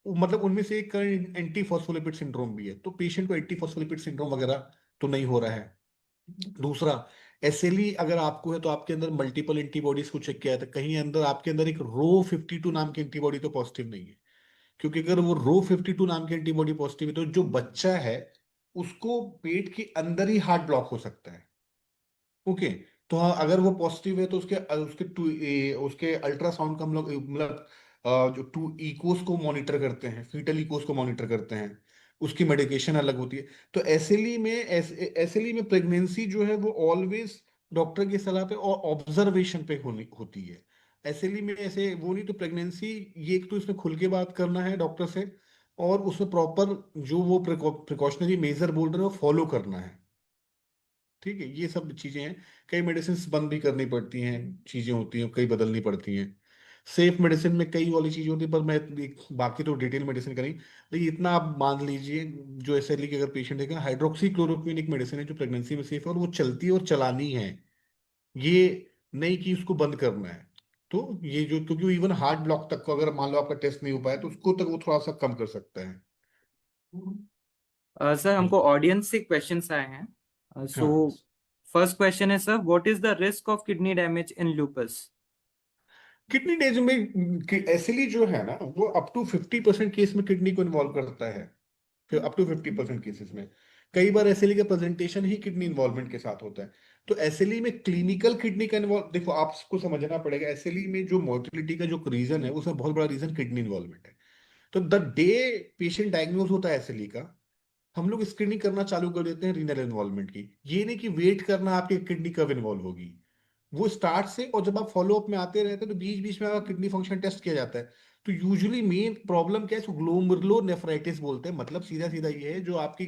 मतलब उनमें से एक कारण एंटी फॉस्फोलिपिड सिंड्रोम भी है। तो पेशेंट को एंटी फॉस्फोलिपिड सिंड्रोम वगैरह तो नहीं हो रहा है। दूसरा, एसएलई अगर आपको है तो आपके अंदर मल्टीपल एंटीबॉडीज को चेक किया था, कहीं अंदर आपके अंदर एक रो 52 नाम की एंटीबॉडी तो पॉजिटिव नहीं है। क्योंकि अगर वो रो 52 नाम की एंटीबॉडी पॉजिटिव है तो जो बच्चा है उसको पेट के अंदर ही हार्ट ब्लॉक हो सकता है। ओके। तो हाँ, अगर वो पॉजिटिव है तो उसके उसके उसके अल्ट्रासाउंड का हम लोग मतलब जो टू इकोस को मॉनिटर करते हैं, फीटल इकोस को मॉनिटर करते हैं, उसकी मेडिकेशन अलग होती है। तो एसएलई में प्रेगनेंसी जो है वो ऑलवेज डॉक्टर की सलाह पे और ऑब्जर्वेशन पे होनी होती है। एसएलई में ऐसे वो नहीं, तो प्रेगनेंसी ये एक तो इसमें खुल के बात करना है डॉक्टर से, और उसमें प्रॉपर जो वो प्रिकॉशनरी मेजर बोल रहे हैं वो फॉलो करना है। ठीक है, ये सब चीजें हैं। कई मेडिसिन बंद भी करनी पड़ती हैं, चीजें होती हैं, कई बदलनी पड़ती हैं। सेफ मेडिसिन में कई वाली चीजें होती है, पर मैं बाकी तो डिटेल मेडिसिन करें, लेकिन इतना आप मान लीजिए, जो एसएलई के अगर पेशेंट है, हाइड्रोक्सी क्लोरोक्विन एक मेडिसिन है जो प्रेगनेंसी में सेफ है, और वो चलती है और चलानी है, ये नहीं कि उसको बंद करना है। तो ये जो, क्योंकि इवन हार्ट ब्लॉक तक को अगर मान लो आपका टेस्ट नहीं हो पाया तो उसको तक वो थोड़ा सा कम कर सकता है। Sir hmm. हमको ऑडियंस से क्वेश्चंस आए हैं। सो हाँ, फर्स्ट क्वेश्चन है sir, what is the risk of kidney damage in lupus. Kidney डेज में एसिली जो है ना वो अप टू 50% केस में किडनी को इन्वॉल्व करता है। फिर अप टू 50% केसेस में कई बार एसिली का प्रेजेंटेशन ही किडनी इन्वॉल्वमेंट के साथ होता है। तो एसिली में क्लिनिकल किडनी का इन्वॉल्व, देखो आपको समझना पड़ेगा, एसिली में जो मोर्टिलिटी का जो रीजन है उसमें बहुत बड़ा रीजन किडनी इन्वॉल्वमेंट है। तो द डे पेशेंट डायग्नोज होता है एसिली का, हम लोग स्क्रीनिंग करना चालू कर देते हैं रीनल इन्वॉल्वमेंट की। ये नहीं कि वेट करना आपकी किडनी कब इन्वॉल्व होगी, वो स्टार्ट से, और जब आप फॉलो अप में आते रहते हैं तो बीच बीच में आपका किडनी फंक्शन टेस्ट किया जाता है। तो यूजुअली मेन प्रॉब्लम क्या है, इसको ग्लोमेरुलोनेफ्राइटिस बोलते हैं। मतलब सीधा सीधा ये है, जो आपकी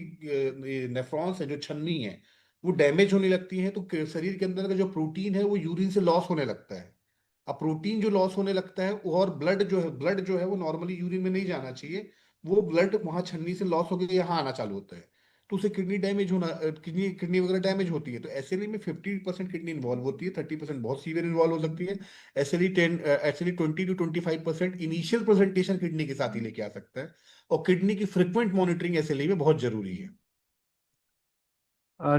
नेफ्रॉन्स है, जो छन्नी है, वो डैमेज होने लगती है, तो शरीर के अंदर का जो प्रोटीन है वो यूरिन से लॉस होने लगता है। अब प्रोटीन जो लॉस होने लगता है, और ब्लड जो है वो नॉर्मली यूरिन में नहीं जाना चाहिए, वो ब्लड वहां छन्नी से लॉस होकर यहाँ आना चालू होता है, तो उसे किडनी डैमेज होना, किडनी किडनी वगैरह डैमेज होती है। तो एसएलई में 50% किडनी इन्वॉल्व होती है, 30% बहुत सीवियर इन्वॉल्व हो सकती है। SLE 20 to 25% initial presentation kidney के साथ ही लेके आ सकता है, और किडनी की फ्रिक्वेंट मॉनिटरिंग एसएलई में बहुत जरूरी है।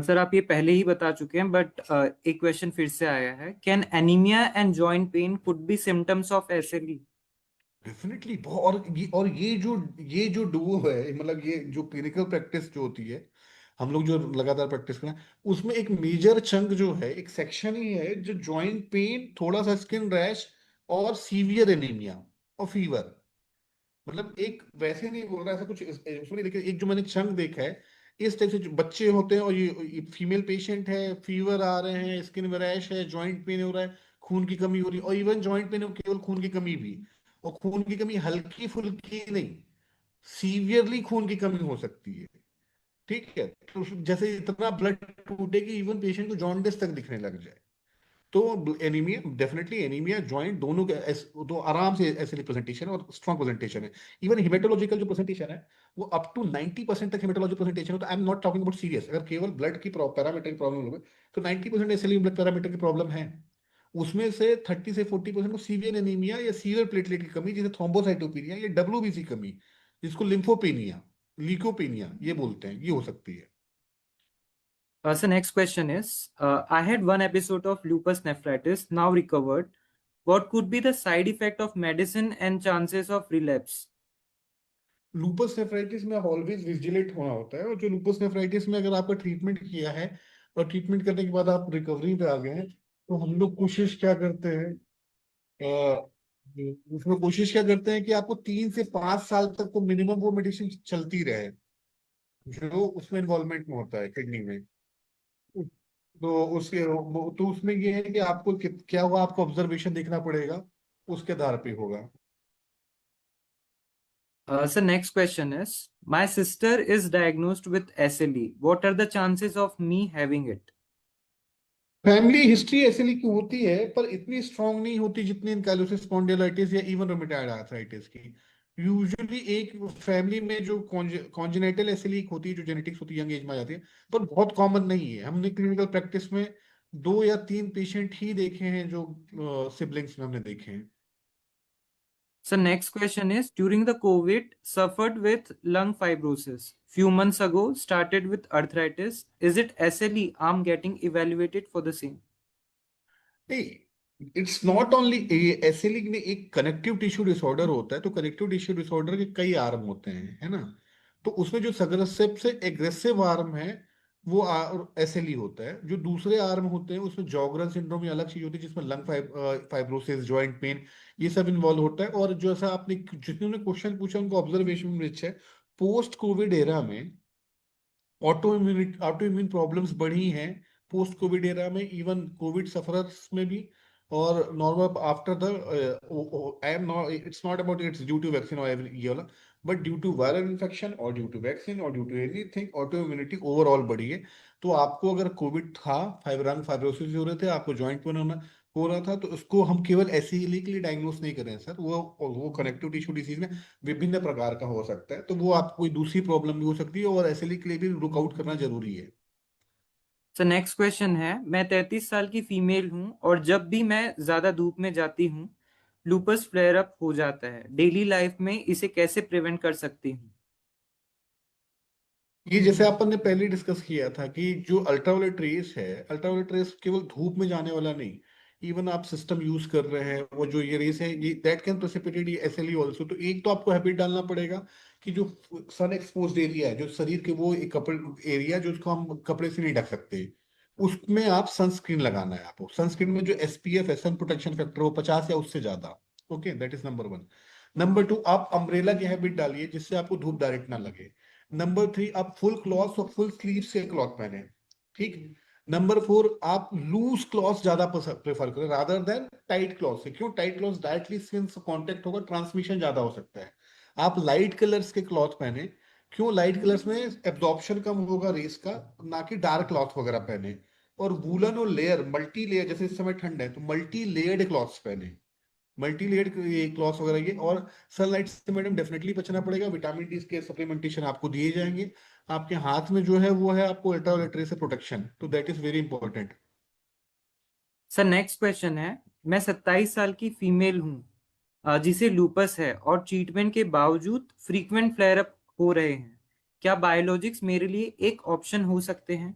सर आप ये पहले ही बता चुके हैं बट एक क्वेश्चन फिर से आया है, can anaemia and joint pain could be symptoms of SLE. Definitely. और ये जो डुओ है, मतलब ये जो क्लिनिकल प्रैक्टिस जो होती है, हम लोग जो लगातार प्रैक्टिस करें, उसमें एक मेजर चंक जो है, एक सेक्शन ही है जो जॉइंट पेन, थोड़ा सा स्किन रैश, और सीवियर एनीमिया और फीवर। मतलब एक वैसे नहीं बोल रहा ऐसा कुछ उसमें, लेकिन एक जो मैंने चंक देखा है, इस टाइप से जो बच्चे होते हैं, और ये फीमेल पेशेंट है, फीवर आ रहे हैं, स्किन में रैश है, जॉइंट पेन हो रहा है, खून की कमी हो रही है, और इवन जॉइंट पेन केवल खून की कमी भी, और खून की कमी हल्की फुल्की नहीं, सीवियरली खून की कमी हो सकती है। ठीक है, तो जैसे इतना ब्लड टूटे कि इवन पेशेंट को जॉन्डिस तक दिखने लग जाए। तो एनीमिया, डेफिनेटली एनीमिया जॉइंट दोनों के तो आराम से ऐसे प्रेजेंटेशन और स्ट्रॉन्ग प्रेजेंटेशन है। इवन हिमेटोलॉजिकल जो प्रेजेंटेशन है वो अप टू 90% तक हिमेटोलॉजी प्रेजेंटेशन होता है। आई am not talking about serious, अगर केवल ब्लड की पैरामीटर की प्रॉब्लम हो तो 90% एसएलई ब्लड पैरामीटर की प्रॉब्लम है। उसमें से 30 से 40% को सीवियर एनीमिया या सीवियर प्लेटलेट की कमी, जिसे थ्रोम्बोसाइटोपिनिया या डब्ल्यूबीसी कमी, जिसको लिम्फोपेनिया, लीकोपेनिया ये बोलते हैं, ये हो सकती है। So next question is, I had one episode of lupus nephritis, now recovered. What could be the side effect of medicine and chances of relapse? Lupus nephritis में ऑलवेज विजिलेंट होना होता है, और जो लूपस नेफ्राइटिस में अगर आपका ट्रीटमेंट किया है और ट्रीटमेंट करने के बाद आप रिकवरी पे आ गए हैं, तो हम लोग कोशिश क्या करते हैं, अ, उसमें कोशिश क्या करते हैं कि आपको 3 से 5 साल तक तो मिनिमम वो मेडिसिन चलती रहे जो उसमें इन्वॉल्वमेंट में होता है किडनी में। तो तो उसमें ये है कि आपको क्या हुआ, आपको ऑब्जर्वेशन देखना पड़ेगा, उसके आधार पे होगा। So next question is, my sister is diagnosed with SLE. What are the chances of me having it? Family history ऐसे की होती है, पर इतनी स्ट्रांग नहीं होती जितनी एंकाइलोसिस स्पॉन्डिलोलाइटिस या इवन रोमेटॉइड आर्थराइटिस की। यूजुअली एक फैमिली में जो कॉन्जेनिटल ऐसे लीक होती है, जो जेनेटिक्स होती है, यंग एज में आ जाती है, पर बहुत कॉमन नहीं है। हमने क्लिनिकल प्रैक्टिस में 2 या 3 पेशेंट ही देखे हैं जो सिबलिंग्स में हमने देखे हैं। So next question is, during the COVID, suffered with lung fibrosis. Few months ago, started with arthritis. Is it SLE? I'm getting evaluated for the same. नहीं, इट्स नॉट ओनली एसिलिक में एक कनेक्टिव टिश्यू डिसऑर्डर होता है, तो कनेक्टिव टिश्यू डिसऑर्डर के कई आर्म होते हैं, है ना। तो उसमें जो सबसे एग्रेसिव आर्म है वो एसएलई होता है। जो दूसरे आर्म होते हैं उसमें जॉगरन सिंड्रोम, ये अलग चीज होती है, जिसमें लंग फाइब्रोसिस, जॉइंट पेन, ये सब इन्वॉल्व होता है। और जो ऐसा आपने जितने क्वेश्चन पूछा उनको ऑब्जर्वेशन रिच है। पोस्ट कोविड एरा में ऑटो इम्यून प्रॉब्लम्स बढ़ी हैं पोस्ट कोविड एरा में, इवन कोविड सफरर्स में भी। और normal after the I am not, it's not about it's due to vaccine और ये वाला, but due to viral infection और ड्यू टू वैक्सीन और due to anything, auto immunity overall बढ़ी है। तो आपको अगर कोविड था, फाइब्रोसिस हो रहे थे, आपको ज्वाइंट पेन होना हो रहा था, तो उसको हम केवल ऐसे ही के लिए डायग्नोस नहीं कर रहे हैं सर। वो कनेक्टिव टिश्यू डिसीज में विभिन्न प्रकार का हो सकता है, तो वो आपको कोई दूसरी प्रॉब्लम भी हो सकती है, और एसएलई के लिए भी लुक आउट करना जरूरी है। तो नेक्स्ट क्वेश्चन है, मैं 33 साल की फीमेल हूं और जब भी मैं ज्यादा धूप में जाती हूं लूपस फ्लेयर अप हो जाता है। डेली लाइफ में इसे कैसे प्रिवेंट कर सकती हूँ? ये जैसे अपन ने पहले डिस्कस किया था कि जो अल्ट्रावायलेट रेस है, अल्ट्रावायलेट रेस केवल धूप में जाने वाला नहीं, इवन आप सिस्टम यूज कर रहे हैं, वो जो ये रेस है ये दैट कैन प्रेसिपिटेट ये एसएलई ऑल्सो। तो एक तो आपको हैबिट डालना पड़ेगा कि जो सन एक्सपोज्ड एरिया है, जो शरीर के वो एक कपड़े एरिया जो उसको हम कपड़े से नहीं ढक सकते, उसमें आप सनस्क्रीन लगाना है। आपको सनस्क्रीन में जो एसपीएफ है, सन प्रोटेक्शन फैक्टर, वो 50 या उससे ज्यादा। Okay, that is number 1। Number 2, आप अम्ब्रेला की हैबिट डालिए जिससे आपको धूप डायरेक्ट ना लगे। नंबर 3, आप फुल क्लॉथ और फुल स्लीव से क्लॉथ पहने, ठीक। नंबर 4, आप लूज क्लॉथ ज्यादा प्रेफर करें रादर देन टाइट क्लॉथ से। क्यों? टाइट क्लॉथ डायरेक्टली स्किन से कांटेक्ट होगा, ट्रांसमिशन ज्यादा हो सकता है। आप लाइट कलर्स के क्लॉथ पहने। क्यों? लाइट कलर्स में एब्जॉर्प्शन कम होगा रेस का, ना कि डार्क क्लॉथ वगैरह पहने। और वूलन और लेयर, मल्टी लेयर, जैसे इस समय ठंड है तो मल्टी लेयर्ड क्लॉथ्स पहने, मल्टी लेयर्ड ये क्लॉथ्स वगैरह ये। और सनलाइट से मैडम डेफिनेटली बचना पड़ेगा। विटामिन डी के सप्लीमेंटेशन आपको दिए जाएंगे। आपके हाथ में जो है वो है आपको अल्ट्रावायलेट रे से प्रोटेक्शन, तो that is very important. Sir next question है, मैं 27 साल की फीमेल हूँ जिसे लूपस है और ट्रीटमेंट के बावजूद फ्रीक्वेंट फ्लेयर अप हो रहे हैं। क्या बायोलॉजिक्स मेरे लिए एक ऑप्शन हो सकते हैं?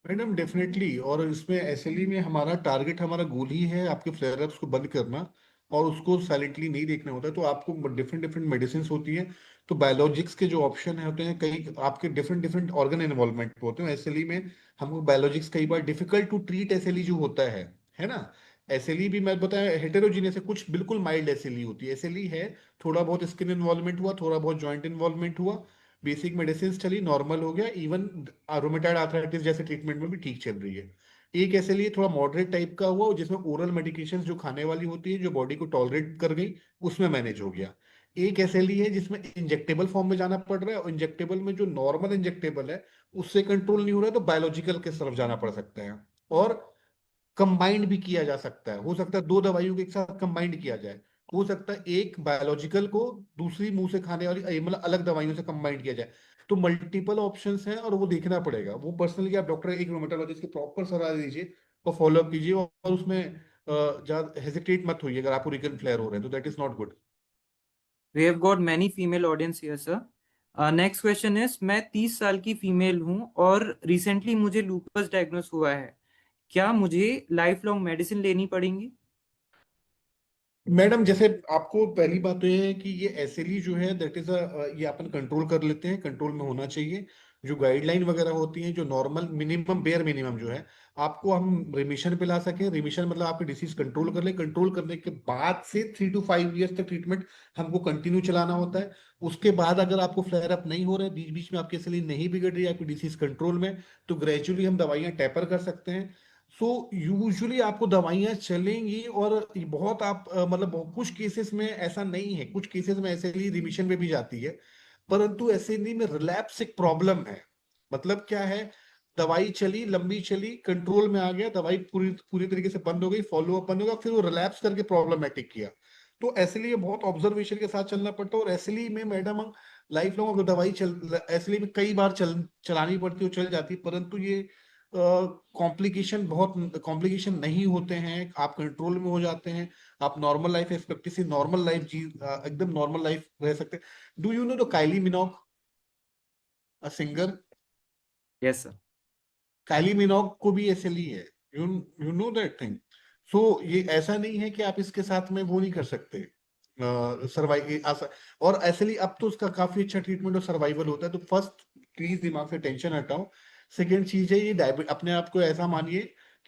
मैडम डेफिनेटली, और इसमें एसएलई में हमारा टारगेट, हमारा गोल ही है आपके फ्लेयर अप्स को बंद करना, और उसको साइलेंटली नहीं देखना होता है। तो आपको डिफरेंट डिफरेंट मेडिसिन होती हैं। तो बायोलॉजिक्स के जो ऑप्शन है होते हैं, कई आपके डिफरेंट डिफरेंट ऑर्गन इन्वॉल्वमेंट होते हैं एसएलई में। हमको बायोलॉजिक्स कई बार डिफिकल्ट टू ट्रीट एसएलई जो होता है ना। एसएलई भी मैं बताया हेटेरोजीनियस है, कुछ बिल्कुल माइल्ड एसएलई होती है। एसएलई है थोड़ा बहुत स्किन इन्वॉल्वमेंट हुआ, थोड़ा बहुत जॉइंट इन्वॉल्वमेंट हुआ, बेसिक मेडिसिन चली, नॉर्मल हो गया, इवन रोमेटाइड आर्थराइटिस जैसे ट्रीटमेंट में भी ठीक चल रही है। एक ऐसे लिए थोड़ा मॉडरेट टाइप का हुआ जिसमें ओरल मेडिकेशन जो खाने वाली होती है, जो बॉडी को टॉलरेट कर गई, उसमें मैनेज हो गया। एक एसएलई है जिसमें इंजेक्टेबल फॉर्म में जाना पड़ रहा है, और इंजेक्टेबल में जो नॉर्मल इंजेक्टेबल है उससे कंट्रोल नहीं हो रहा है, तो बायोलॉजिकल के तरफ जाना पड़ सकता है। और कंबाइंड भी किया जा सकता है, हो सकता है दो दवाइयों के एक साथ कंबाइंड किया जाए, हो सकता है एक बायोलॉजिकल को दूसरी मुंह से खाने वाली मतलब अलग दवाइयों से कंबाइंड किया जाए। तो मल्टीपल ऑप्शंस हैं, और वो देखना पड़ेगा। वो पर्सनली आप डॉक्टर, एक रोमेटोलॉजिस्ट की प्रॉपर सलाह दीजिए और फॉलो अप कीजिए, और उसमें ज्यादा हेजिटेट मत होइए अगर आपको रिकल फ्लेयर हो रहे हैं, तो that is not good. We have got many female audience here sir. Next question is, मैं 30 साल की फीमेल हूँ और रिसेंटली मुझे लूपस डायग्नोस हुआ है। क्या मुझे लाइफ लॉन्ग मेडिसिन लेनी पड़ेगी? मैडम, जैसे आपको पहली बात तो ये है कि ये एसएलई जो है दैट इज ये अपन कंट्रोल कर लेते हैं, कंट्रोल में होना चाहिए। जो गाइडलाइन वगैरह होती है, जो नॉर्मल मिनिमम बेयर मिनिमम जो है, आपको हम रिमिशन पे ला सकें। रिमिशन मतलब आपकी डिसीज कंट्रोल कर ले, कंट्रोल करने के बाद से 3 to 5 years तक ट्रीटमेंट हमको कंटिन्यू चलाना होता है। उसके बाद अगर आपको फ्लेयर अप नहीं हो रहा है, बीच बीच में आपकी एसएलई नहीं बिगड़ रही है, आपकी डिसीज कंट्रोल में, तो ग्रेजुअली हम दवाइयां टेपर कर सकते हैं। सो यूजुअली आपको दवाइयां चलेंगी, और ये बहुत आप मतलब कुछ केसेस में ऐसा नहीं है, कुछ केसेस में ऐसे ही रिमिशन में भी जाती है। परंतु ऐसे नहीं में रिलैप्स एक प्रॉब्लम है। मतलब क्या है, दवाई चली, लंबी चली, कंट्रोल में आ गया, दवाई पूरी पूरी तरीके से बंद हो गई, फॉलो अप बंद हो गया, फिर वो रिलैप्स करके प्रॉब्लमेटिक किया। तो ऐसे लिए बहुत ऑब्जर्वेशन के साथ चलना पड़ता है। और ऐसे लिए में मैडम, लाइफ लॉन्ग अगर दवाई चल, ऐसे लिए में कई बार चलानी पड़ती है, चल जाती है, परंतु ये कॉम्प्लिकेशन बहुत कॉम्प्लिकेशन नहीं होते हैं, आप कंट्रोल में हो जाते हैं। आप normal life expectancy, normal life जी एकदम नॉर्मल लाइफ रह सकते हैं। Do you know the Kylie Minogue, a singer? Yes sir. Kylie Minogue को भी ऐसे ली है। You you know that thing. So ये ऐसा नहीं है कि आप इसके साथ में वो नहीं कर सकते, सर्वाइव। और ऐसे ही अब तो उसका काफी अच्छा ट्रीटमेंट और सर्वाइवल होता है। तो फर्स्ट, प्लीज दिमाग से टेंशन हटाओ। सेकेंड चीज है, ये डायबिट अपने आप को ऐसा मानिए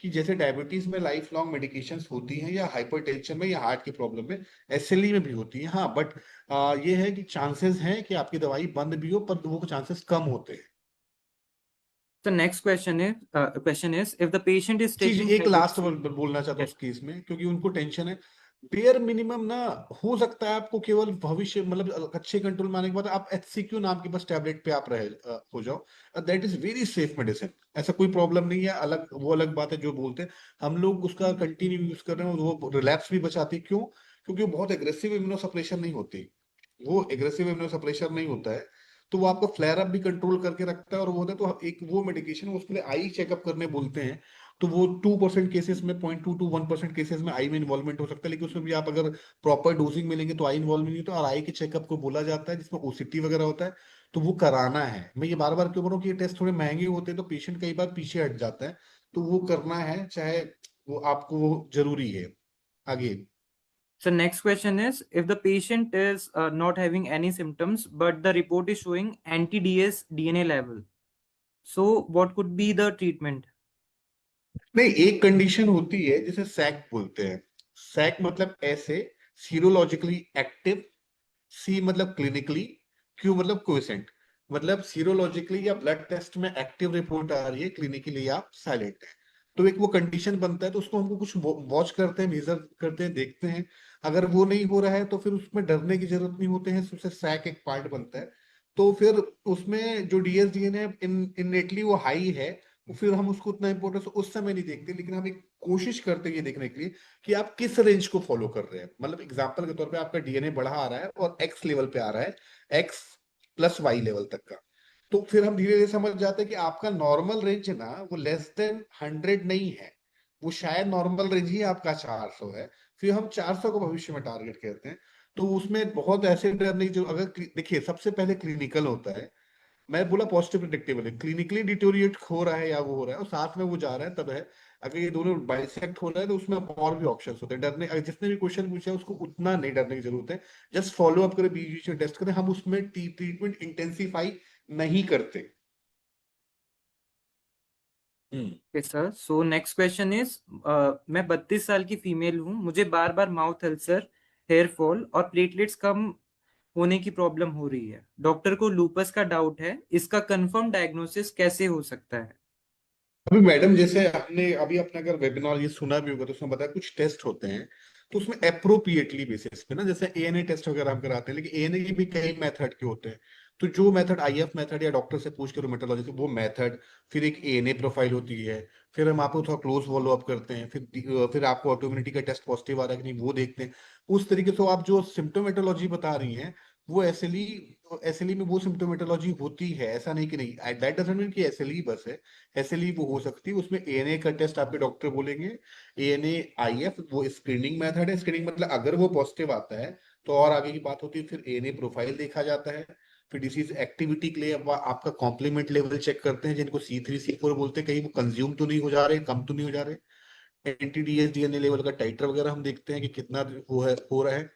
कि जैसे डायबिटीज में लाइफ लॉन्ग मेडिकेशंस होती हैं, या हाइपरटेंशन में, या हार्ट की प्रॉब्लम में, एसएलई में भी होती है। हाँ, बट ये है कि चांसेस हैं कि आपकी दवाई बंद भी हो, पर वो चांसेस कम होते हैं। The next question is if the patient is चीज taking एक लास्ट hydroxy. बोलना चाहता हूँ Yes. उस केस में, क्योंकि उनको टेंशन है। बेयर मिनिमम ना, हो सकता है आपको केवल भविष्य मतलब अच्छे कंट्रोल में आने के बाद आप एचसीक्यू नाम के बस टैबलेट पे आप रहे हो जाओ, that is very safe medicine. ऐसा कोई प्रॉब्लम नहीं है। अलग वो अलग बात है जो बोलते हैं, हम लोग उसका कंटिन्यू यूज कर रहे हैं, और वो रिलैप्स भी बचाती है। क्यों? क्योंकि वो बहुत एग्रेसिव इम्यूनो सप्रेशन नहीं होती। वो एग्रेसिव इम्यूनो सप्रेशन नहीं होता है, तो वो आपको फ्लेयर अप भी कंट्रोल करके रखता है। और वो होता है, तो एक वो मेडिकेशन उसके लिए आई चेकअप करने बोलते हैं। तो वो 2% केसेस में, 0.2 to 1% केसेस में आई में इन्वॉल्वमेंट हो सकता है, लेकिन उसमें भी आप अगर प्रॉपर डोजिंग मिलेंगे तो आई इन्वॉल्व नहीं होता। और आई के चेकअप को बोला जाता है, जिसमें ओसीटी वगैरह होता है, तो वो कराना है। मैं ये बार बार क्यों बोल रहा हूँ कि ये टेस्ट थोड़े महंगे होते हैं, तो पेशेंट कई बार पीछे हट जाता है। तो वो करना है, चाहे वो आपको वो जरूरी है। आगे। So next question is, if the patient is not having any symptoms but the report is showing anti-DS DNA level, so what could be the treatment? नहीं, एक कंडीशन होती है जिसे सैक बोलते हैं। सैक मतलब ऐसे, सीरोलॉजिकली एक्टिव, सी मतलब क्लिनिकली, क्यू मतलब क्वेसेंट। मतलब सीरोलॉजिकली या ब्लड टेस्ट में एक्टिव रिपोर्ट आ रही है, क्लिनिकली आप साइलेंट है। तो एक वो कंडीशन बनता है, तो उसको हमको कुछ वॉच करते हैं, मेजर करते हैं, देखते हैं। अगर वो नहीं हो रहा है तो फिर उसमें डरने की जरूरत नहीं होती है, उससे सैक एक पार्ट बनता है। तो फिर उसमें जो डीएसडीएन है, इननेटली वो हाई है, तो फिर हम उसको उतना इंपॉर्टेंस उस समय नहीं देखते, लेकिन हम एक कोशिश करते हैं ये देखने के लिए कि आप किस रेंज को फॉलो कर रहे हैं। मतलब एग्जांपल के तौर पे आपका डीएनए बढ़ा आ रहा है और एक्स लेवल पे आ रहा है, एक्स प्लस वाई लेवल तक का, तो फिर हम धीरे धीरे समझ जाते हैं कि आपका नॉर्मल रेंज ना वो लेस देन 100 नहीं है। वो शायद नॉर्मल रेंज ही आपका 400 है। फिर हम 400 को भविष्य में टारगेट करते हैं। तो उसमें बहुत ऐसे डरने की जो, अगर देखिए, सबसे पहले क्लिनिकल होता है। मैं बोला पॉजिटिव प्रिडिक्टेबल है, क्लिनिकली डिटोरिएट हो रहा है या वो हो रहा है, और साथ में वो जा रहा है, तब है। अगर ये दोनों बाइसेक्ट हो रहा है, तो उसमें और भी ऑप्शंस होते हैं डरने। अगर जिसने भी क्वेश्चन पूछा है उसको उतना नहीं डरने की जरूरत है। जस्ट फॉलो अप करें, बीच बीच में टेस्ट करें, हम उसमें ट्रीटमेंट इंटेंसिफाई नहीं करते। हम्म। Okay, sir. So next question is, मैं 32 साल की फीमेल हूँ, मुझे बार बार माउथ अल्सर, हेयर फॉल और प्लेटलेट्स कम होने की प्रॉब्लम हो रही है। डॉक्टर को लूपस का डाउट है, इसका कंफर्म डायग्नोसिस कैसे हो सकता है? अभी मैडम, जैसे आपने अभी अपना अगर वेबिनार ये सुना भी होगा, तो उसमें बताया कुछ टेस्ट होते हैं। तो उसमें अप्रोप्रिएटली बेसिस पे ना, जैसे एएनए टेस्ट वगैरह हम कराते हैं, लेकिन एएनए के भी कई मेथड के होते हैं। तो जो मेथड आईएफ मेथड या डॉक्टर से पूछ के रोमेटोलॉजी से वो मेथड, फिर एक एएनए प्रोफाइल होती है, फिर हम आपको थोड़ा क्लोज फॉलो अप करते हैं, फिर आपको ऑटोइम्यूनिटी का टेस्ट पॉजिटिव आ रहा है कि नहीं वो देखते हैं। उस तरीके से आप जो सिम्टोमेटोलॉजी बता रही हैं वो एसएलई, एसएलई में वो सिम्टोमेटोलॉजी होती है, ऐसा नहीं कि नहीं, दैट डजंट मीन कि एसएलई बस है। एसएलई वो हो सकती है, उसमें एएनए का टेस्ट आपके डॉक्टर बोलेंगे। एएनए आईएफ वो स्क्रीनिंग मेथड है, स्क्रीनिंग मतलब अगर वो पॉजिटिव आता है तो और आगे की बात होती है, फिर एएनए प्रोफाइल देखा जाता है। फिर डिसीज एक्टिविटी के लिए आपका कॉम्प्लीमेंट लेवल चेक करते हैं, जिनको C3 C4 बोलते हैं, कहीं वो कंज्यूम तो नहीं हो जा रहे, कम तो नहीं हो जा रहे। एंटीडीएस डीएनए लेवल का टाइटर वगैरह हम देखते हैं कि कितना वो है हो रहा है।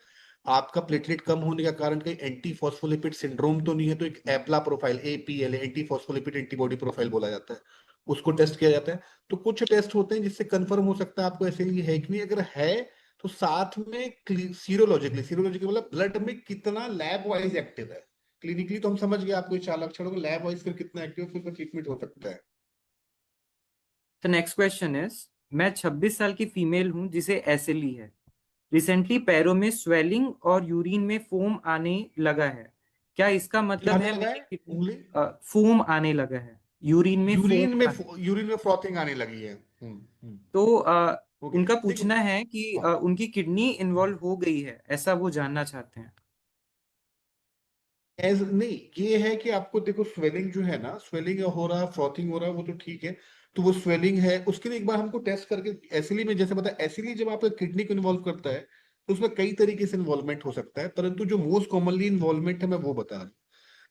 आपका प्लेटलेट कम होने का कारण कहीं एंटी फॉस्फोलिपिड सिंड्रोम तो नहीं है, तो एक APLA profile, APL, antiphospholipid antibody profile बोला जाता है, उसको टेस्ट किया जाता है। तो कुछ टेस्ट होते हैं जिससे कंफर्म हो सकता है आपको ऐसे लिए है कि नहीं। अगर है तो साथ में सीरोलॉजिकली, सीरोलॉजिकली मतलब ब्लड में कितना लैब वाइज एक्टिव है। क्लिनिकली तो हम समझ गए आपको ये 4 लक्षणों को, लैब वाइज फिर कितना एक्टिव, फिर ट्रीटमेंट हो सकता है। द नेक्स्ट क्वेश्चन इज, मैं 26 साल की फीमेल हूं जिसे एसएलई है। रिसेंटली पैरों में स्वेलिंग और यूरिन में फोम आने लगा है। क्या इसका क्या मतलब आने है लगा मेरी है किडनी उंगली? फोम आने लगा है, यूरिन में फोम यूरिन में, आने। यूरिन में फ्रॉथिंग आने लगी है। तो ओके। उनका देखो, पूछना है कि हाँ, उनकी किडनी इन्वॉल्व हो गई है, ऐसा वो जानना चाहते हैं। एज नहीं, ये है कि आपको देखो स्वेलिंग जो है ना, स्वेलिंग हो रहा है, फ्रॉथिंग हो रहा है, वो तो ठीक है। तो वो स्वेलिंग है, उसके लिए एक बार हमको टेस्ट करके, एसिली में जैसे पता है, एसिली जब आपका किडनी को इन्वॉल्व करता है तो उसमें कई तरीके से इन्वॉल्वमेंट हो सकता है, परंतु जो मोस्ट कॉमनली इन्वॉल्वमेंट है मैं वो बता रहा हूँ।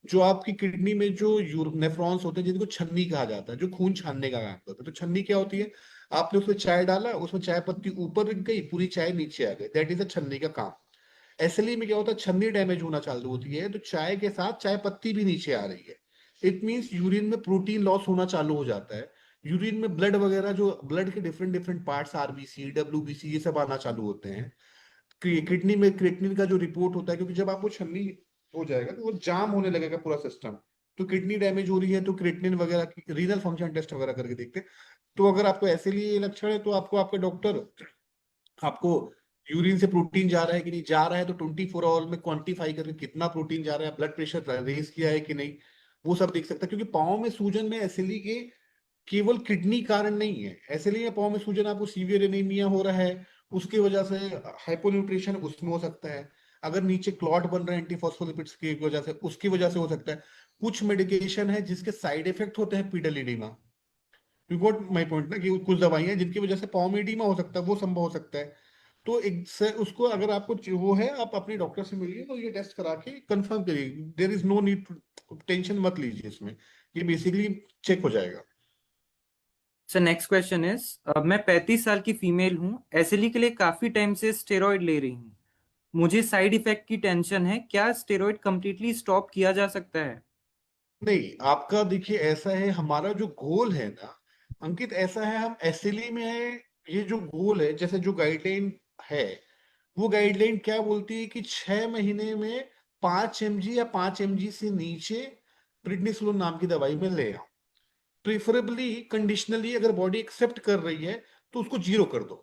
जो आपकी किडनी में जो नेफ्रॉन्स होते हैं, जिनको छन्नी कहा जाता है, जो खून छानने का काम करता है, तो छन्नी क्या होती है? आपने उसमें चाय डाला, उसमें चाय पत्ती ऊपर रख गई, पूरी चाय नीचे आ गई, दैट इज अ छन्नी का काम। एसएलई में क्या होता है, छन्नी डैमेज होना चालू होती है तो चाय के साथ चाय पत्ती भी नीचे आ रही है। इट मीन्स यूरिन में प्रोटीन लॉस होना चालू हो जाता है। यूरिन में ब्लड वगैरह, जो ब्लड के different different parts, RBC, WBC, ये सब आना चालू होते हैं। किडनी में क्रिएटिनिन का जो रिपोर्ट होता है, क्योंकि जब आपको छन्नी हो जाएगा तो वो जाम होने लगेगा पूरा सिस्टम। तो किडनी डैमेज हो रही है तो क्रिएटिनिन वगैरह की रीनल फंक्शन टेस्ट वगैरह करके देखते हैं। तो अगर आपको ऐसे लिए लक्षण है तो आपको आपके डॉक्टर आपको यूरिन से प्रोटीन जा रहा है कि नहीं जा रहा है, तो 24 आवर में क्वांटिफाई करके कितना प्रोटीन जा रहा है, ब्लड प्रेशर रेज किया है कि नहीं, वो सब देख सकता है। क्योंकि पाँव में सूजन में एसिली के केवल किडनी कारण नहीं है, एसिली में पाँव में सूजन आपको सीवियर एनीमिया हो रहा है, उसकी वजह से हाइपोन्यूट्रिशन उसमें हो सकता है। अगर नीचे क्लॉट बन रहे हैं एंटीफॉस्फोलिपिड्स की वजह से, उसकी वजह से हो सकता है। कुछ मेडिकेशन है जिसके साइड इफेक्ट होते हैं pedal, you got my point ना, कि कुछ दवाइयां जिनकी वजह से पाँव में एडीमा हो सकता है, वो संभव हो सकता है। तो एक से उसको, अगर आपको वो है, आप अपने डॉक्टर से मिलिए और ये टेस्ट करा के कंफर्म करिए। There is no need, tension मत लीजिए इसमें, ये बेसिकली चेक हो जाएगा। सर नेक्स्ट क्वेश्चन इज, मैं 35 साल की फीमेल हूँ, एसएलई के लिए काफी टाइम से स्टेरॉइड ले रही हूँ। मुझे साइड इफेक्ट की टेंशन है, क्या स्टेरॉइड कंप्लीटली स्टॉप किया जा सकता है? नहीं, आपका देखिए ऐसा है, हमारा जो गोल है ना अंकित, ऐसा है, हम एसएलई में है। ये जो गोल है, जैसे जो गाइडलाइन है, वो गाइडलाइन क्या बोलती है कि 6 महीने में 5 mg या 5 mg से नीचे प्रिडनिसोलोन नाम की दवाई में ले आओ। प्रेफरेबली कंडीशनली अगर बॉडी एक्सेप्ट कर रही है तो उसको जीरो कर दो,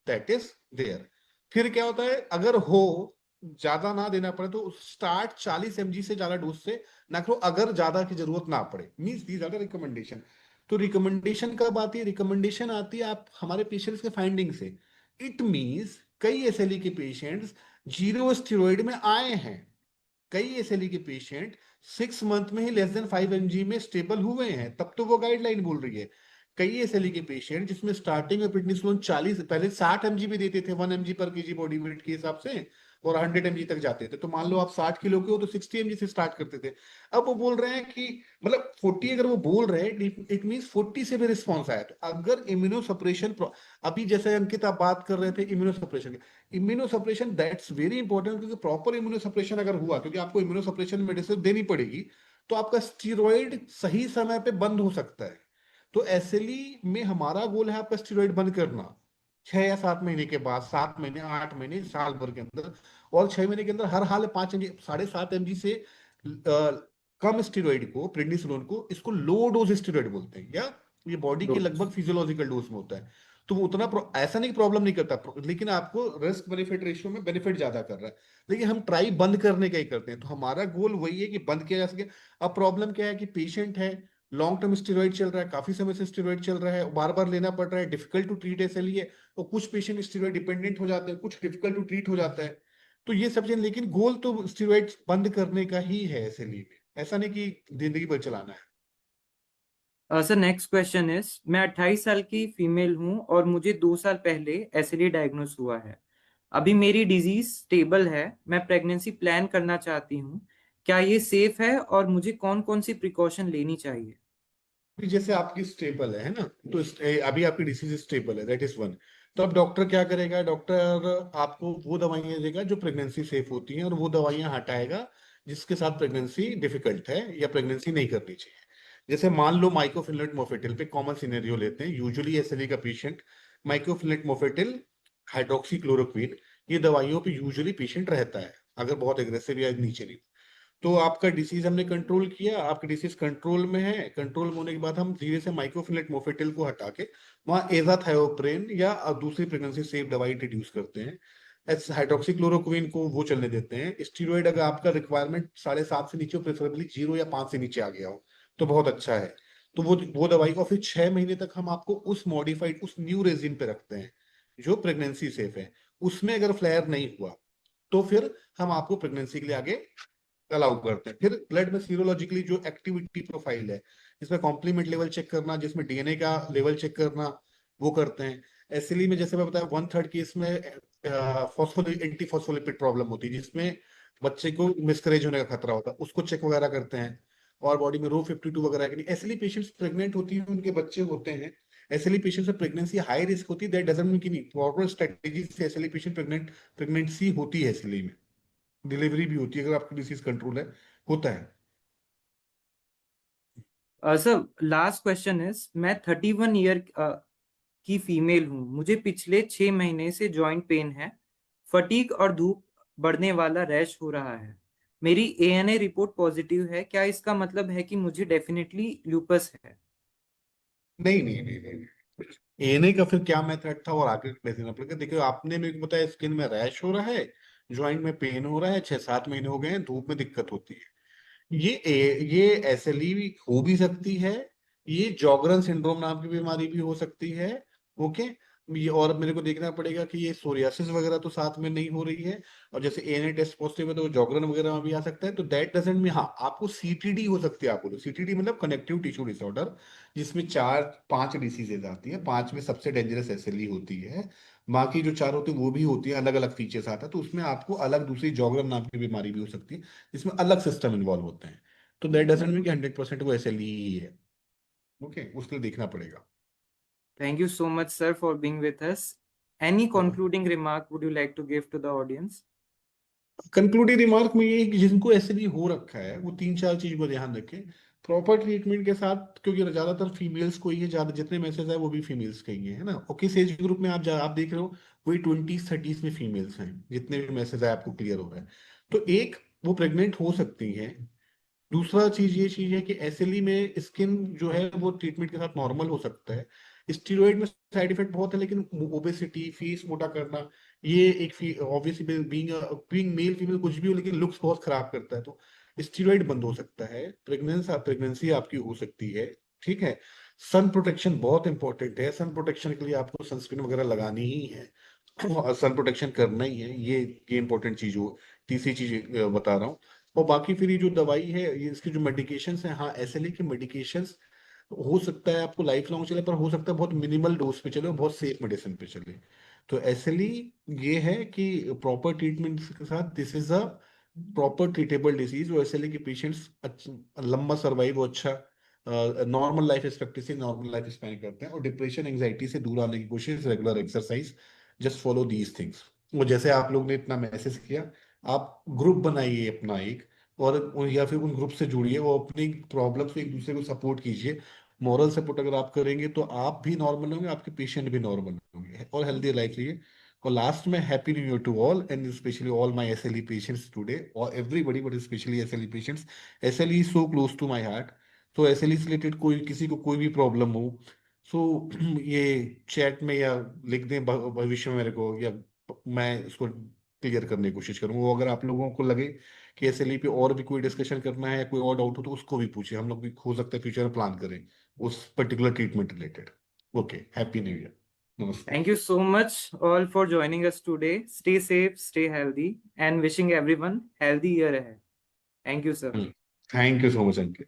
दैट इज देयर। फिर क्या होता है, अगर हो ज्यादा ना देना पड़े तो स्टार्ट 40 mg से ज्यादा डोज से ना करो, अगर ज्यादा की जरूरत ना पड़े, मीन्स दी ज्यादा रिकमेंडेशन। तो रिकमेंडेशन कब आती है? रिकमेंडेशन आती है आप हमारे पेशेंट्स के फाइंडिंग से। इट मीन्स कई एसएलई के पेशेंट्स जीरो स्टेरॉइड में आए हैं, कई एसएलई के पेशेंट 6 मंथ में ही लेस देन 5 mg में स्टेबल हुए हैं, तब तो वो गाइडलाइन बोल रही है। कई एसएलई के पेशेंट जिसमें स्टार्टिंग में प्रेडनिसोलोन 40, पहले 60 mg भी देते थे, 1 mg पर केजी बॉडी वेट के हिसाब से, और 100 mg तक जाते थे। तो मान लो आप 60 किलो के हो तो 60 mg से स्टार्ट करते थे। अब वो बोल रहे हैं कि मतलब 40, अगर वो बोल रहे हैं इट मीन्स 40 से भी रिस्पॉन्स आया। तो अगर इम्यूनो सप्रेशन, अभी जैसे अंकित आप बात कर रहे थे immuno suppression, immuno suppression that's very important, क्योंकि प्रॉपर इम्यूनो सप्रेशन अगर हुआ, क्योंकि आपको इम्यूनो सप्रेशन मेडिसिन देनी पड़ेगी, तो आपका स्टीरॉइड सही समय पे बंद हो सकता है। तो एसएलई में हमारा गोल है आपका स्टीरॉइड बंद करना 6 या 7 महीने के बाद, 7 महीने, 8 महीने, साल भर के अंदर। और 6 महीने के अंदर हर हाल 5 mg, 7.5 mg से कम स्टीरॉइड को, प्रेडनिसोलोन को, इसको लो डोज स्टीरॉइड बोलते हैं, या ये बॉडी के डोज। लगभग फिजियोलॉजिकल डोज में होता है। तो वो उतना ऐसा नहीं प्रॉब्लम नहीं करता, लेकिन आपको रिस्क बेनिफिट रेशियो में बेनिफिट ज्यादा कर रहा है। लेकिन हम ट्राई बंद करने का ही करते हैं, तो हमारा गोल वही है कि बंद किया जा सके। अब प्रॉब्लम क्या है कि पेशेंट है, लॉन्ग टर्म स्टेरॉइड चल रहा है, काफी समय से स्टेरॉइड चल रहा है, बार बार लेना पड़ रहा है, डिफिकल्ट टू ट्रीट ऐसे लिए। और कुछ पेशेंट स्टेरॉइड डिपेंडेंट हो जाते हैं, कुछ डिफिकल्ट टू ट्रीट हो जाता है। तो ये सब चीजें, लेकिन गोल तो स्टेरॉइड बंद करने का ही है ऐसे लिए में, ऐसा नहीं कि जिंदगी भर चलाना है। सर नेक्स्ट क्वेश्चन इज, मैं 28 साल की फीमेल हूं और मुझे 2 साल पहले एसएलई डायग्नोस हुआ है। अभी मेरी डिजीज स्टेबल है। मैं प्रेगनेंसी प्लान करना चाहती हूँ। क्या ये सेफ है और मुझे कौन कौन सी प्रिकॉशन लेनी चाहिए? अभी जैसे आपकी स्टेबल है ना, तो अभी आपकी डिसीज स्टेबल है, दैट इज वन। तो अब डॉक्टर क्या करेगा, डॉक्टर आपको वो दवाइयाँ देगा जो प्रेगनेंसी सेफ होती हैं, और वो दवाइयाँ हटाएगा जिसके साथ प्रेगनेंसी डिफिकल्ट है या प्रेगनेंसी नहीं करनी चाहिए। जैसे मान लो माइक्रोफिलेट मोफेटिल पे कॉमन सिनेरियो लेते हैं, यूजुअली एसएलई का पेशेंट माइक्रोफिलेट मोफेटिल, हाइड्रोक्सी क्लोरोक्वीन, ये दवाइयों पे यूजुअली पेशेंट रहता है अगर बहुत एग्रेसिव या नीचे नहीं। तो आपका डिसीज हमने कंट्रोल किया, आपकी डिसीज कंट्रोल में है, कंट्रोल में होने के बाद हम धीरे से माइक्रोफिलेट मोफेटिल को हटा के वहाँ एजाथायोप्रेन या दूसरी प्रेगनेंसी सेफ दवाई इंट्रोड्यूस करते हैं। एस हाइड्रोक्सीक्लोरोक्विन को वो चलने देते हैं। स्टीरॉयड अगर आपका रिक्वायरमेंट 7.5 से नीचे हो, प्रेफरेबली 0 या 5 से नीचे आ गया हो, तो बहुत अच्छा है। तो वो दवाई को फिर 6 महीने तक हम आपको उस मॉडिफाइड, उस न्यू रेजिम पे रखते हैं जो प्रेगनेंसी सेफ है। उसमें अगर फ्लेयर नहीं हुआ तो फिर हम आपको प्रेगनेंसी के लिए आगे अलाउ करते हैं। फिर ब्लड में सीरोलॉजिकली जो एक्टिविटी प्रोफाइल है, जिसमें कॉम्प्लीमेंट लेवल चेक करना, जिसमें डीएनए का लेवल चेक करना, वो करते हैं। एसएलई में जैसे मैं बताया 1/3 केस में फॉस्फोलिपिड एंटी फॉस्फोलिपिड प्रॉब्लम होती है, जिसमें बच्चे को मिसकरेज होने का खतरा होता है, उसको चेक वगैरह करते हैं। और बॉडी में रो 52 वगैरह है कि नहीं। एसएलई पेशेंट्स प्रेग्नेंट होती हैं, उनके बच्चे होते हैं, एसएलई पेशेंट्स में प्रेगनेंसी हाई रिस्क होती है, दैट डजंट मीन कि नहीं, प्रॉपर स्ट्रेटेजी से एसएलई पेशेंट प्रेगनेंसी होती है एसएलई में, डिलीवरी भी होती है अगर आपकी डिसीज कंट्रोल है, होता है। सर लास्ट क्वेश्चन इज, मैं 31 ईयर की फीमेल हूँ। मुझे पिछले 6 महीने से जॉइंट पेन है, फटीग और धूप बढ़ने वाला रैश हो रहा है। मेरी एएनए रिपोर्ट पॉजिटिव है। क्या इसका मतलब है कि मुझे डेफिनेटली लूपस है? नहीं नहीं नहीं नहीं, एएनए का फिर क्या मेथड था और आगे कैसे देना पड़ेगा? देखिए, आपने मेरे को बताया स्किन में रैश हो रहा है, ज्वाइंट में पेन हो रहा है, 6-7 महीने हो गए हैं, धूप में दिक्कत होती है। ये एसएलई हो भी सकती है, ये जॉगरन सिंड्रोम नाम की बीमारी भी हो सकती है। ओके। ये और मेरे को देखना पड़ेगा कि ये सोरियासिस वगैरह तो साथ में नहीं हो रही है। और जैसे एएनए टेस्ट पॉजिटिव है तो जॉगरन वगैरह में भी आ सकता है, तो दैट डजेंट में, हाँ आपको सीटीडी हो सकती है। आपको सीटीडी मतलब कनेक्टिव टिश्यू डिसऑर्डर, जिसमें 4-5 डिसीजेज आती है, 5 में सबसे डेंजरस एसएलई होती है। बाकी जो 4 होती है वो भी होती है, अलग अलग फीचर्स आता है, तो उसमें आपको अलग दूसरी जॉगरन नाम की बीमारी भी हो सकती है, जिसमें अलग सिस्टम इन्वॉल्व होते हैं। तो दैट डजंट मीन कि 100% वो एसएलई ही है। ओके, उसके लिए देखना पड़ेगा। Thank you so much, sir, for being with us. Any हाँ, concluding remark would you like to give to the audience? Concluding remark में ये है कि जिनको एसएलई हो रखा है वो 3-4 चीज को ध्यान रखें प्रॉपर ट्रीटमेंट के साथ, क्योंकि ज्यादातर फीमेल्स को ही है, ज्यादा जितने मैसेज है वो भी फीमेल्स के ही है ना। और किस एज ग्रुप में आप देख रहे हो, वही 20s 30s में फीमेल्स हैं, जितने भी मैसेज है आपको क्लियर हो रहा है। तो एक, वो प्रेग्नेंट हो सकती है। दूसरा चीज है कि एसएलई में स्किन जो है वो ट्रीटमेंट के साथ नॉर्मल हो सकता है। स्टीरॉइड में साइड इफेक्ट बहुत है, लेकिन ओबेसिटी, फेस मोटा करना, ये एक obviously being being male female कुछ भी हो, लेकिन लुक्स बहुत खराब करता है, तो स्टीरॉइड बंद हो सकता है। प्रेगनेंसी आपकी हो सकती है। ठीक है। सन प्रोटेक्शन बहुत इंपॉर्टेंट है, सन प्रोटेक्शन के लिए आपको सनस्क्रीन वगैरह लगानी ही है, और सन प्रोटेक्शन करना ही है, ये इंपॉर्टेंट चीज हो। तीसरी चीज बता रहा हूँ। और बाकी फिर ये जो दवाई है, ये इसकी जो मेडिकेशंस हैं, हाँ एसएलई की मेडिकेशंस हो सकता है आपको लाइफ लॉन्ग चले, पर हो सकता है बहुत मिनिमल डोज पे चले और बहुत सेफ मेडिसिन पे चले। तो एसएलई ये है कि प्रॉपर ट्रीटमेंट के साथ this is a proper treatable disease, और एसएलई के पेशेंट्स लंबा सर्वाइव और अच्छा normal life expectancy, normal life span करते हैं, और डिप्रेशन एंजाइटी से दूर आने की कोशिश, regular exercise, just follow these things. और जैसे आप लोग ने इतना मैसेज किया, आप ग्रुप बनाइए अपना एक, या फिर उन ग्रुप से जुड़िए, वो अपनी प्रॉब्लम से एक दूसरे को सपोर्ट कीजिए। मॉरल सपोर्ट अगर आप करेंगे तो आप भी नॉर्मल होंगे, आपके पेशेंट भी नॉर्मल होंगे, और हेल्दी लाइफ लिए। और लास्ट में happy new year to all, and specially all my SLE patients today, और everybody but specially SLE patients. SLE is so close to my heart. तो एसएलई से रिलेटेड कोई किसी को कोई भी प्रॉब्लम हो, सो ये चैट में या लिख दें भविष्य में मेरे को, या मैं इसको क्लियर करने की कोशिश करूंगा। वो अगर आप लोगों को लगे कि एसएलई पे और भी कोई डिस्कशन करना है या कोई और डाउट हो तो उसको भी पूछिए, हम लोग भी हो सकता है फ्यूचर में प्लान करें उस particular treatment related. Okay, happy new year, नमस्ते। Thank you so much all for joining us today. Stay safe, stay healthy, and wishing everyone healthy year ahead. Thank you, sir. Thank you so much Ankit.